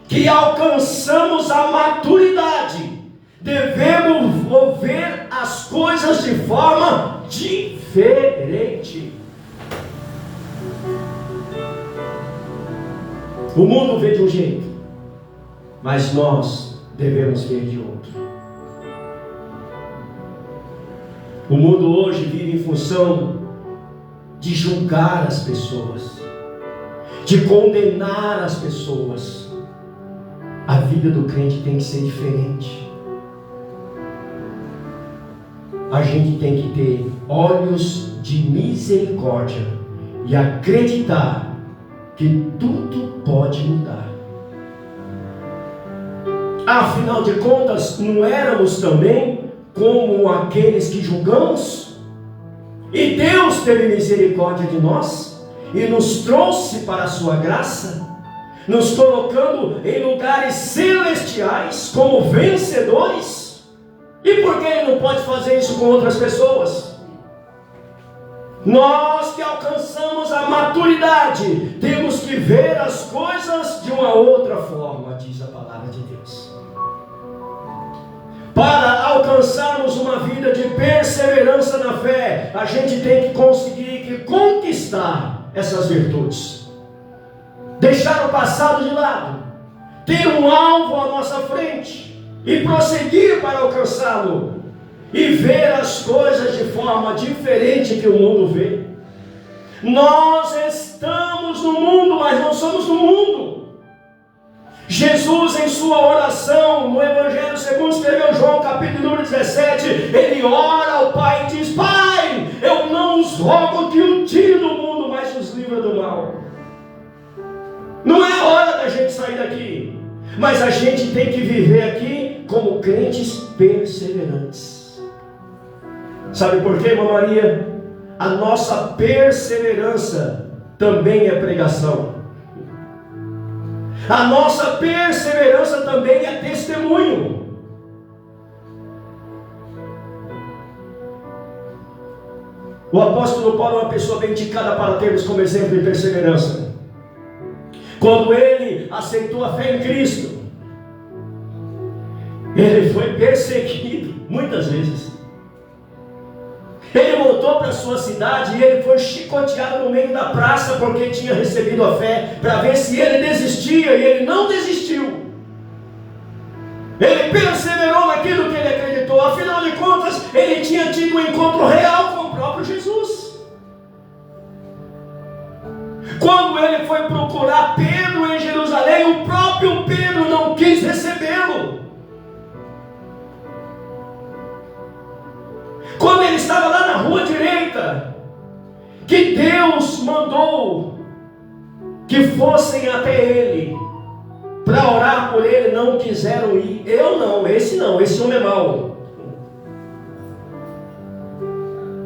que alcançamos a maturidade, devemos ver as coisas de forma diferente. O mundo vê de um jeito, mas nós devemos ver de outro. O mundo hoje vive em função de julgar as pessoas, de condenar as pessoas. A vida do crente tem que ser diferente. A gente tem que ter olhos de misericórdia e acreditar que tudo pode mudar. Afinal de contas, não éramos também como aqueles que julgamos? E Deus teve misericórdia de nós e nos trouxe para a sua graça, nos colocando em lugares celestiais como vencedores. E por que Ele não pode fazer isso com outras pessoas? Nós que alcançamos a maturidade, temos que ver as coisas de uma outra forma, diz a palavra de Deus. Para alcançarmos uma vida de perseverança na fé, a gente tem que conseguir conquistar essas virtudes. Deixar o passado de lado, ter um alvo à nossa frente e prosseguir para alcançá-lo, e ver as coisas de forma diferente que o mundo vê. Nós estamos no mundo, mas não somos do mundo. Jesus, em sua oração no Evangelho segundo escreveu João, capítulo número 17, ele ora ao Pai e diz: Pai, eu não os rogo que o tire do mundo, mas os livra do mal. Não é hora da gente sair daqui, mas a gente tem que viver aqui como crentes perseverantes. Sabe por quê, irmã Maria? A nossa perseverança também é pregação. A nossa perseverança também é testemunho. O apóstolo Paulo é uma pessoa bem indicada para termos como exemplo de perseverança. Quando ele aceitou a fé em Cristo, ele foi perseguido muitas vezes. Ele voltou para a sua cidade e ele foi chicoteado no meio da praça porque tinha recebido a fé, para ver se ele desistia, e ele não desistiu. Ele perseverou naquilo que ele acreditou. Afinal de contas, ele tinha tido um encontro real com o próprio Jesus. Quando ele foi procurar Pedro em Jerusalém, o próprio Pedro não quis recebê-lo. Quando ele estava lá na rua direita, que Deus mandou que fossem até ele para orar por ele, não quiseram ir. Eu não, esse homem é mau.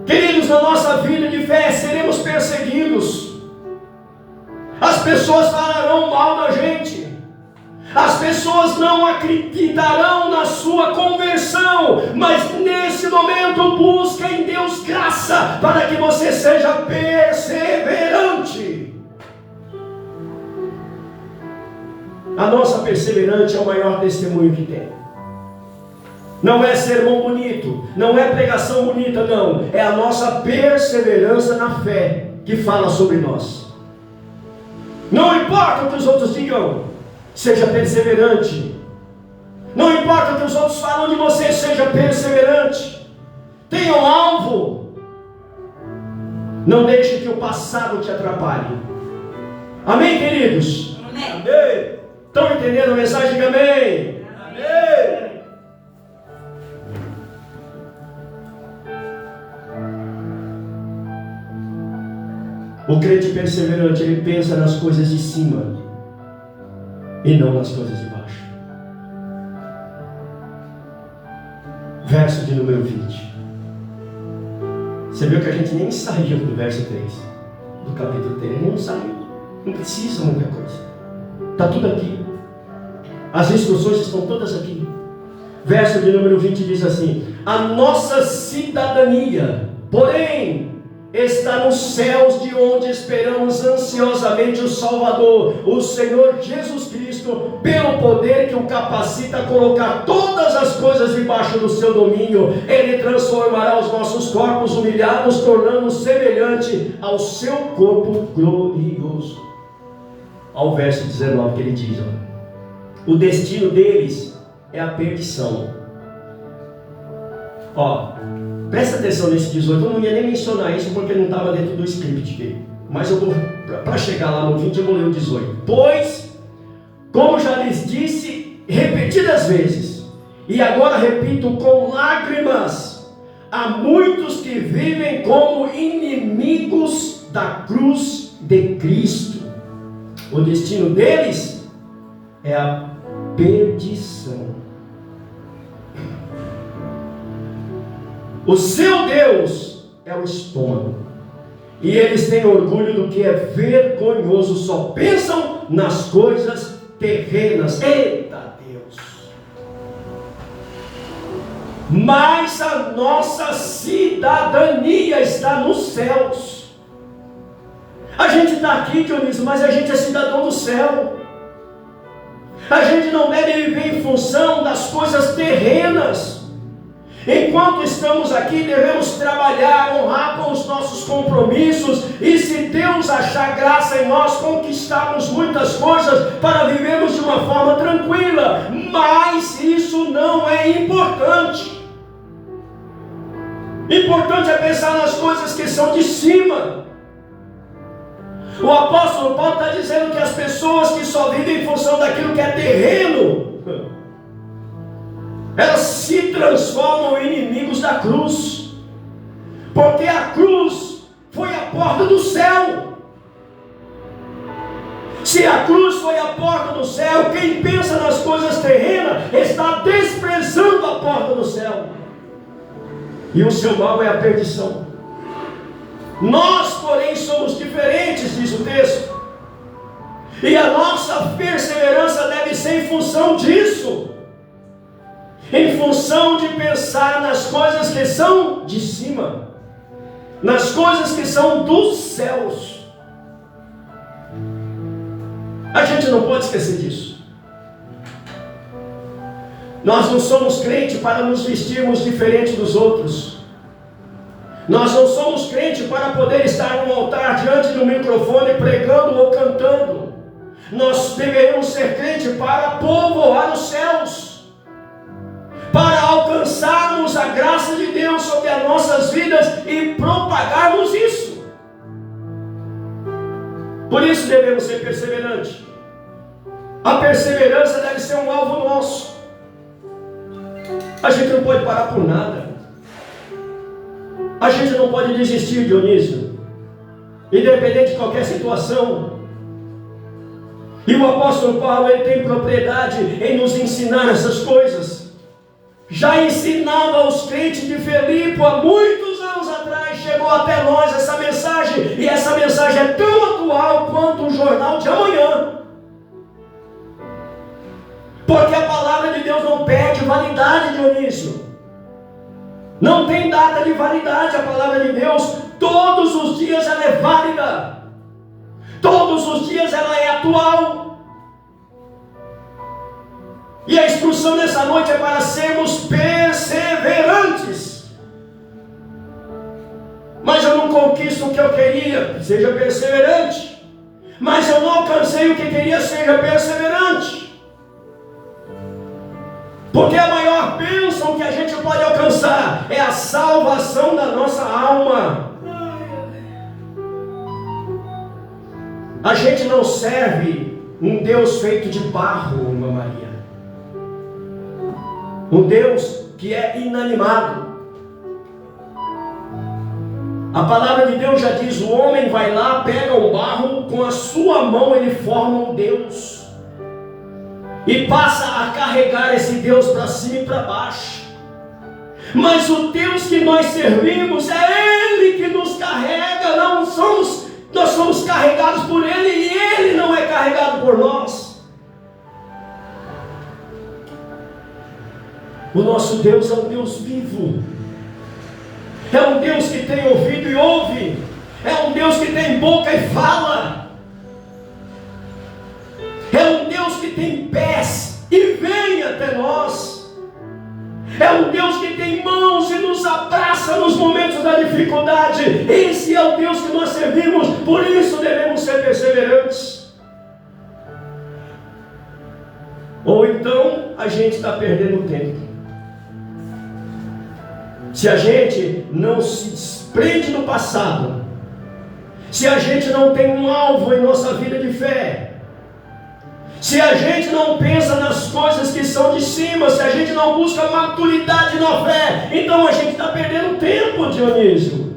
Queridos, na nossa vida de fé seremos perseguidos. As pessoas falarão mal da gente. As pessoas não acreditarão na sua conversão, mas nesse momento busca em Deus graça para que você seja perseverante. A nossa perseverança é o maior testemunho que tem. Não é sermão bonito, não é pregação bonita, não. É a nossa perseverança na fé que fala sobre nós. Não importa o que os outros digam, seja perseverante. Não importa o que os outros falam de você, seja perseverante. Tenha um alvo. Não deixe que o passado te atrapalhe. Amém, queridos? Amém. Amém. Estão entendendo a mensagem? Amém. Amém. O crente perseverante, ele pensa nas coisas de cima e não nas coisas de baixo. Verso de número 20. Você viu que a gente nem saiu do verso 3 do capítulo 3, nem saiu. Não precisa muita coisa. Está tudo aqui. As instruções estão todas aqui. Verso de número 20 diz assim: a nossa cidadania, porém, está nos céus, de onde esperamos ansiosamente o Salvador, o Senhor Jesus Cristo, pelo poder que o capacita a colocar todas as coisas debaixo do seu domínio. Ele transformará os nossos corpos humilhados, tornando-os semelhante ao seu corpo glorioso. Ao verso 19 que ele diz: o destino deles é a perdição. Presta atenção nesse 18, eu não ia nem mencionar isso porque não estava dentro do script dele. Mas eu vou, para chegar lá no 20, eu vou ler o 18. Pois, como já lhes disse repetidas vezes, e agora repito com lágrimas, há muitos que vivem como inimigos da cruz de Cristo. O destino deles é a perdição. O seu Deus é o estômago, e eles têm orgulho do que é vergonhoso, só pensam nas coisas terrenas. Eita Deus! Mas a nossa cidadania está nos céus. A gente está aqui, Dionísio, mas a gente é cidadão do céu. A gente não deve viver em função das coisas terrenas. Enquanto estamos aqui, devemos trabalhar, honrar com os nossos compromissos, e se Deus achar graça em nós, conquistarmos muitas coisas para vivermos de uma forma tranquila. Mas isso não é importante. Importante é pensar nas coisas que são de cima. O apóstolo Paulo está dizendo que as pessoas que só vivem em função daquilo que é terreno, elas se transformam em inimigos da cruz, porque a cruz foi a porta do céu. Se a cruz foi a porta do céu, quem pensa nas coisas terrenas está desprezando a porta do céu, e o seu mal é a perdição. Nós, porém, somos diferentes, diz o texto, e a nossa perseverança deve ser em função disso, em função de pensar nas coisas que são de cima, nas coisas que são dos céus. A gente não pode esquecer disso. Nós não somos crentes para nos vestirmos diferente dos outros. Nós não somos crentes para poder estar no altar diante do microfone pregando ou cantando. Nós deveríamos ser crentes para povoar os céus, para alcançarmos a graça de Deus sobre as nossas vidas e propagarmos isso. Por isso devemos ser perseverantes. A perseverança deve ser um alvo nosso. A gente não pode parar por nada. A gente não pode desistir, Dionísio, independente de qualquer situação. E o apóstolo Paulo, ele tem propriedade em nos ensinar essas coisas. Já ensinava aos crentes de Filipe há muitos anos atrás. Chegou até nós essa mensagem, e essa mensagem é tão atual quanto o jornal de amanhã, porque a palavra de Deus não perde validade, Dionísio. Não tem data de validade a palavra de Deus. Todos os dias ela é válida, todos os dias ela é atual. E a instrução nessa noite é para sermos perseverantes. Mas eu não conquisto o que eu queria, seja perseverante. Mas eu não alcancei o que queria, seja perseverante. Porque a maior bênção que a gente pode alcançar é a salvação da nossa alma. A gente não serve um Deus feito de barro, irmã Maria. Um Deus que é inanimado. A palavra de Deus já diz: o homem vai lá, pega o barro, com a sua mão ele forma um Deus. E passa a carregar esse Deus para cima e para baixo. Mas o Deus que nós servimos é Ele que nos carrega. Nós somos carregados por Ele e Ele não é carregado por nós. O nosso Deus é um Deus vivo. É um Deus que tem ouvido e ouve. É um Deus que tem boca e fala. É um Deus que tem pés e vem até nós. É um Deus que tem mãos e nos abraça nos momentos da dificuldade. Esse é o Deus que nós servimos. Por isso devemos ser perseverantes. Ou então a gente está perdendo tempo. Se a gente não se prende no passado, se a gente não tem um alvo em nossa vida de fé, se a gente não pensa nas coisas que são de cima, se a gente não busca maturidade na fé, então a gente está perdendo tempo, Dionísio.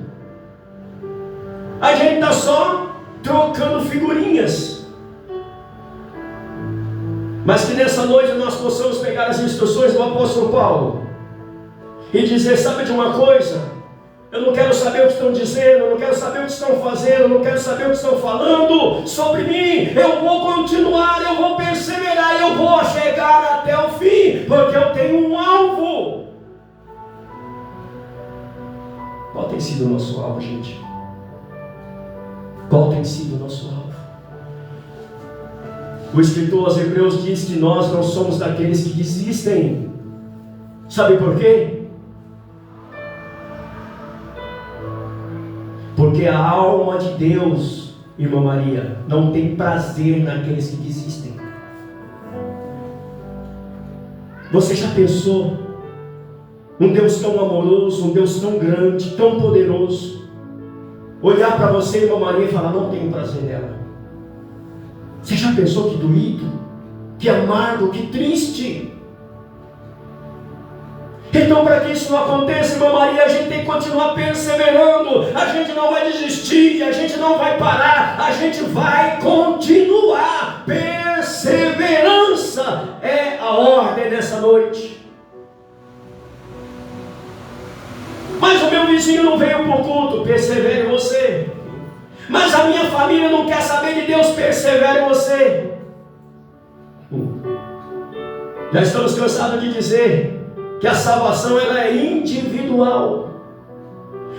A gente está só trocando figurinhas. Mas que nessa noite nós possamos pegar as instruções do apóstolo Paulo e dizer: sabe de uma coisa? Eu não quero saber o que estão dizendo, eu não quero saber o que estão fazendo, eu não quero saber o que estão falando sobre mim. Eu vou continuar, eu vou perseverar, eu vou chegar até o fim, porque eu tenho um alvo. Qual tem sido o nosso alvo, gente? Qual tem sido o nosso alvo? O escritor aos Hebreus diz que nós não somos daqueles que desistem. Sabe por quê? Porque a alma de Deus, irmã Maria, não tem prazer naqueles que desistem. Você já pensou? Um Deus tão amoroso, um Deus tão grande, tão poderoso, olhar para você, irmã Maria, e falar: não tenho prazer nela. Você já pensou que doído, que amargo, que triste? Então, para que isso não aconteça, irmã Maria, a gente tem que continuar perseverando. A gente não vai desistir, a gente não vai parar, a gente vai continuar. Perseverança é a ordem nessa noite. Mas o meu vizinho não veio para o culto, persevere você. Mas a minha família não quer saber de Deus, persevere você. Já estamos cansados de dizer que a salvação ela é individual.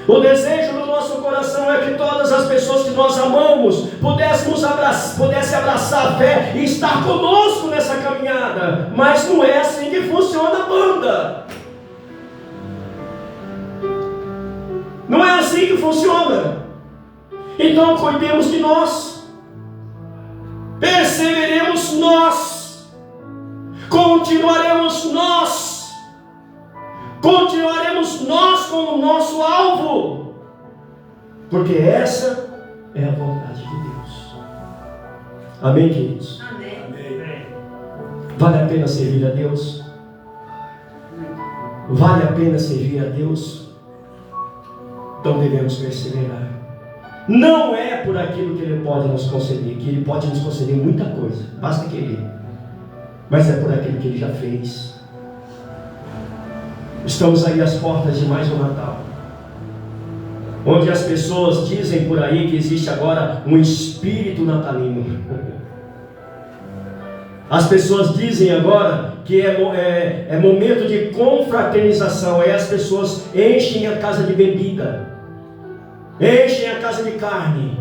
O desejo do nosso coração é que todas as pessoas que nós amamos pudessem abraçar a fé e estar conosco nessa caminhada. Mas não é assim que funciona a banda. Não é assim que funciona. Então cuidemos de nós. Perseveremos nós. Continuaremos nós. Continuaremos nós com o nosso alvo, porque essa é a vontade de Deus. Amém, queridos? Amém. Vale a pena servir a Deus? Vale a pena servir a Deus? Então devemos perseverar. Não é por aquilo que Ele pode nos conceder, que Ele pode nos conceder muita coisa, basta querer, mas é por aquilo que Ele já fez. Estamos aí às portas de mais um Natal, onde as pessoas dizem por aí que existe agora um espírito natalino. As pessoas dizem agora que é momento de confraternização. Aí as pessoas enchem a casa de bebida, enchem a casa de carne,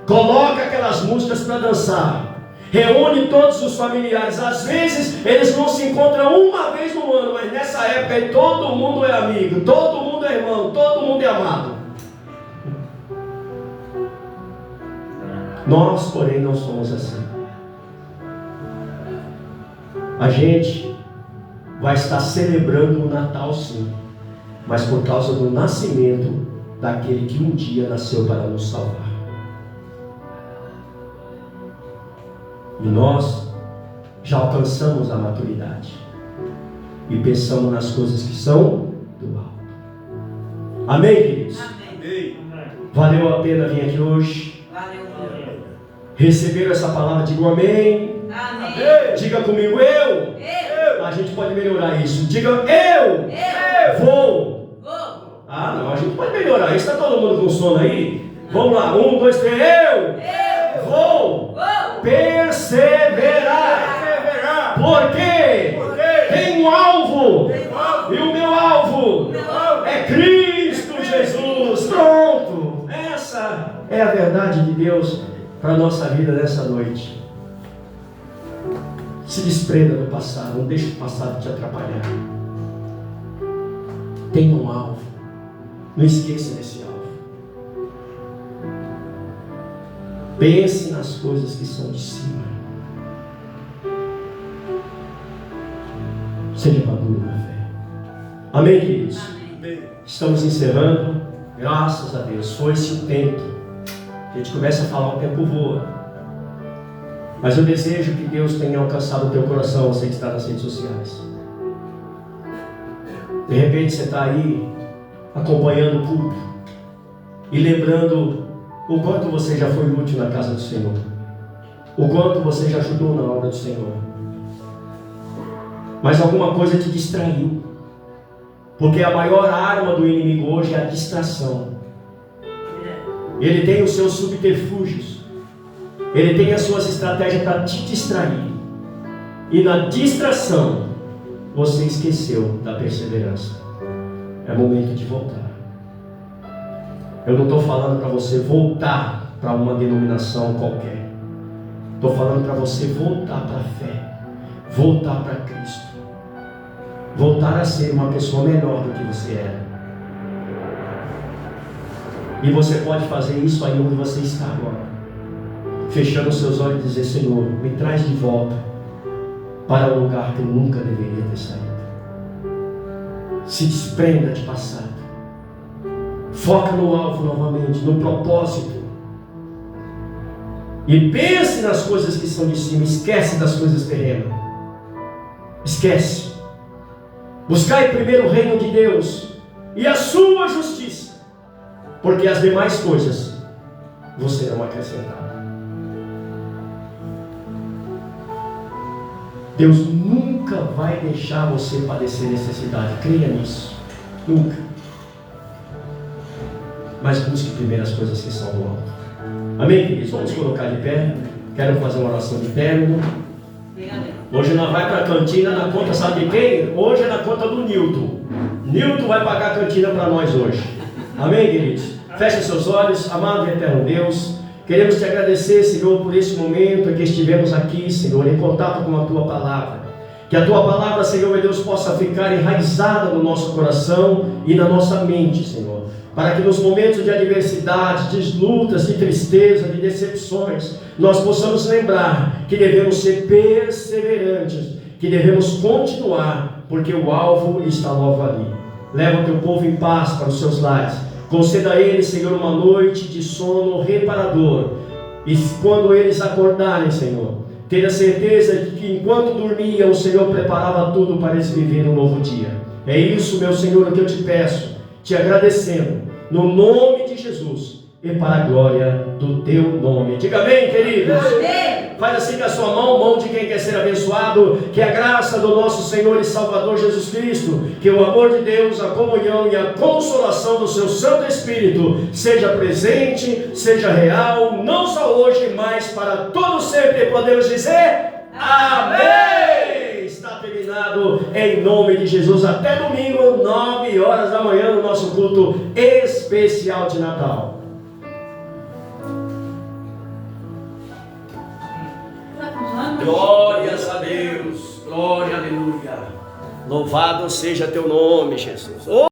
colocam aquelas músicas para dançar. reúne todos os familiares. Às vezes eles não se encontram uma vez no ano, mas nessa época aí todo mundo é amigo, todo mundo é irmão, todo mundo é amado. Nós, porém, não somos assim. A gente vai estar celebrando o Natal, sim, mas por causa do nascimento daquele que um dia nasceu para nos salvar. E nós já alcançamos a maturidade e pensamos nas coisas que são do alto. Amém, queridos? Amém. Valeu a pena vir aqui hoje? Valeu. Receberam essa palavra? Digam amém. Amém. Diga comigo, eu. A gente pode melhorar isso. Diga eu. Vou. Ah, não, a gente pode melhorar isso. Está todo mundo com sono aí? Vamos lá, 1, 2, 3, eu vou perseverar. Por quê? Tem um alvo. E o meu alvo é Cristo Jesus. Pronto. Essa é a verdade de Deus para a nossa vida nessa noite. Se desprenda do passado, não deixe o passado te atrapalhar. Tenha um alvo. Não esqueça desse alvo. Pense nas coisas que são de cima. Seja maduro na fé. Amém, queridos? Amém. Estamos encerrando. Graças a Deus. Foi-se o tempo. A gente começa a falar, o tempo voa. Mas eu desejo que Deus tenha alcançado o teu coração, você que está nas redes sociais. De repente você está aí acompanhando o culto e lembrando o quanto você já foi útil na casa do Senhor, o quanto você já ajudou na obra do Senhor. Mas alguma coisa te distraiu, porque a maior arma do inimigo hoje é a distração. Ele tem os seus subterfúgios, ele tem as suas estratégias para te distrair, e na distração você esqueceu da perseverança. É momento de voltar. Eu não estou falando para você voltar para uma denominação qualquer. Estou falando para você voltar para a fé, voltar para Cristo, voltar a ser uma pessoa melhor do que você era. E você pode fazer isso aí onde você está agora, fechando os seus olhos e dizer: Senhor, me traz de volta para o lugar que eu nunca deveria ter saído. Se desprenda de passado. Foca no alvo novamente, no propósito. E pense nas coisas que são de cima. Esquece das coisas terrenas. Esquece. Buscai primeiro o reino de Deus e a sua justiça, porque as demais coisas vos serão acrescentadas. Deus nunca vai deixar você padecer necessidade. Creia nisso. Nunca. Mas busque primeiro as coisas que são do alto. Amém, queridos? Vamos colocar de pé. Quero fazer uma oração de término. Hoje nós vamos para a cantina na conta, sabe de quem? Hoje é na conta do Nilton. Nilton vai pagar a cantina para nós hoje. Amém, queridos? Feche seus olhos. Amado e eterno Deus, queremos te agradecer, Senhor, por esse momento em que estivemos aqui, Senhor, em contato com a Tua Palavra. Que a Tua Palavra, Senhor, meu Deus, possa ficar enraizada no nosso coração e na nossa mente, Senhor. Para que nos momentos de adversidade, de lutas, de tristeza, de decepções, nós possamos lembrar que devemos ser perseverantes, que devemos continuar, porque o alvo está logo ali. Leva o Teu povo em paz para os seus lares. Conceda a eles, Senhor, uma noite de sono reparador. E quando eles acordarem, Senhor, tenha certeza de que enquanto dormiam, o Senhor preparava tudo para eles viverem um novo dia. É isso, meu Senhor, o que eu te peço, te agradecendo, no nome de Jesus e para a glória do Teu nome. Diga amém, queridos. Amém. Faz assim com a sua mão de quem quer ser abençoado. Que a graça do nosso Senhor e Salvador Jesus Cristo, que o amor de Deus, a comunhão e a consolação do seu Santo Espírito seja presente, seja real, não só hoje, mas para todo sempre. Podemos dizer amém. Está terminado em nome de Jesus. Até domingo, 9 horas da manhã, no nosso culto especial de Natal. Vai Glórias a Deus. Glória, aleluia. Louvado seja teu nome, Jesus. Oh,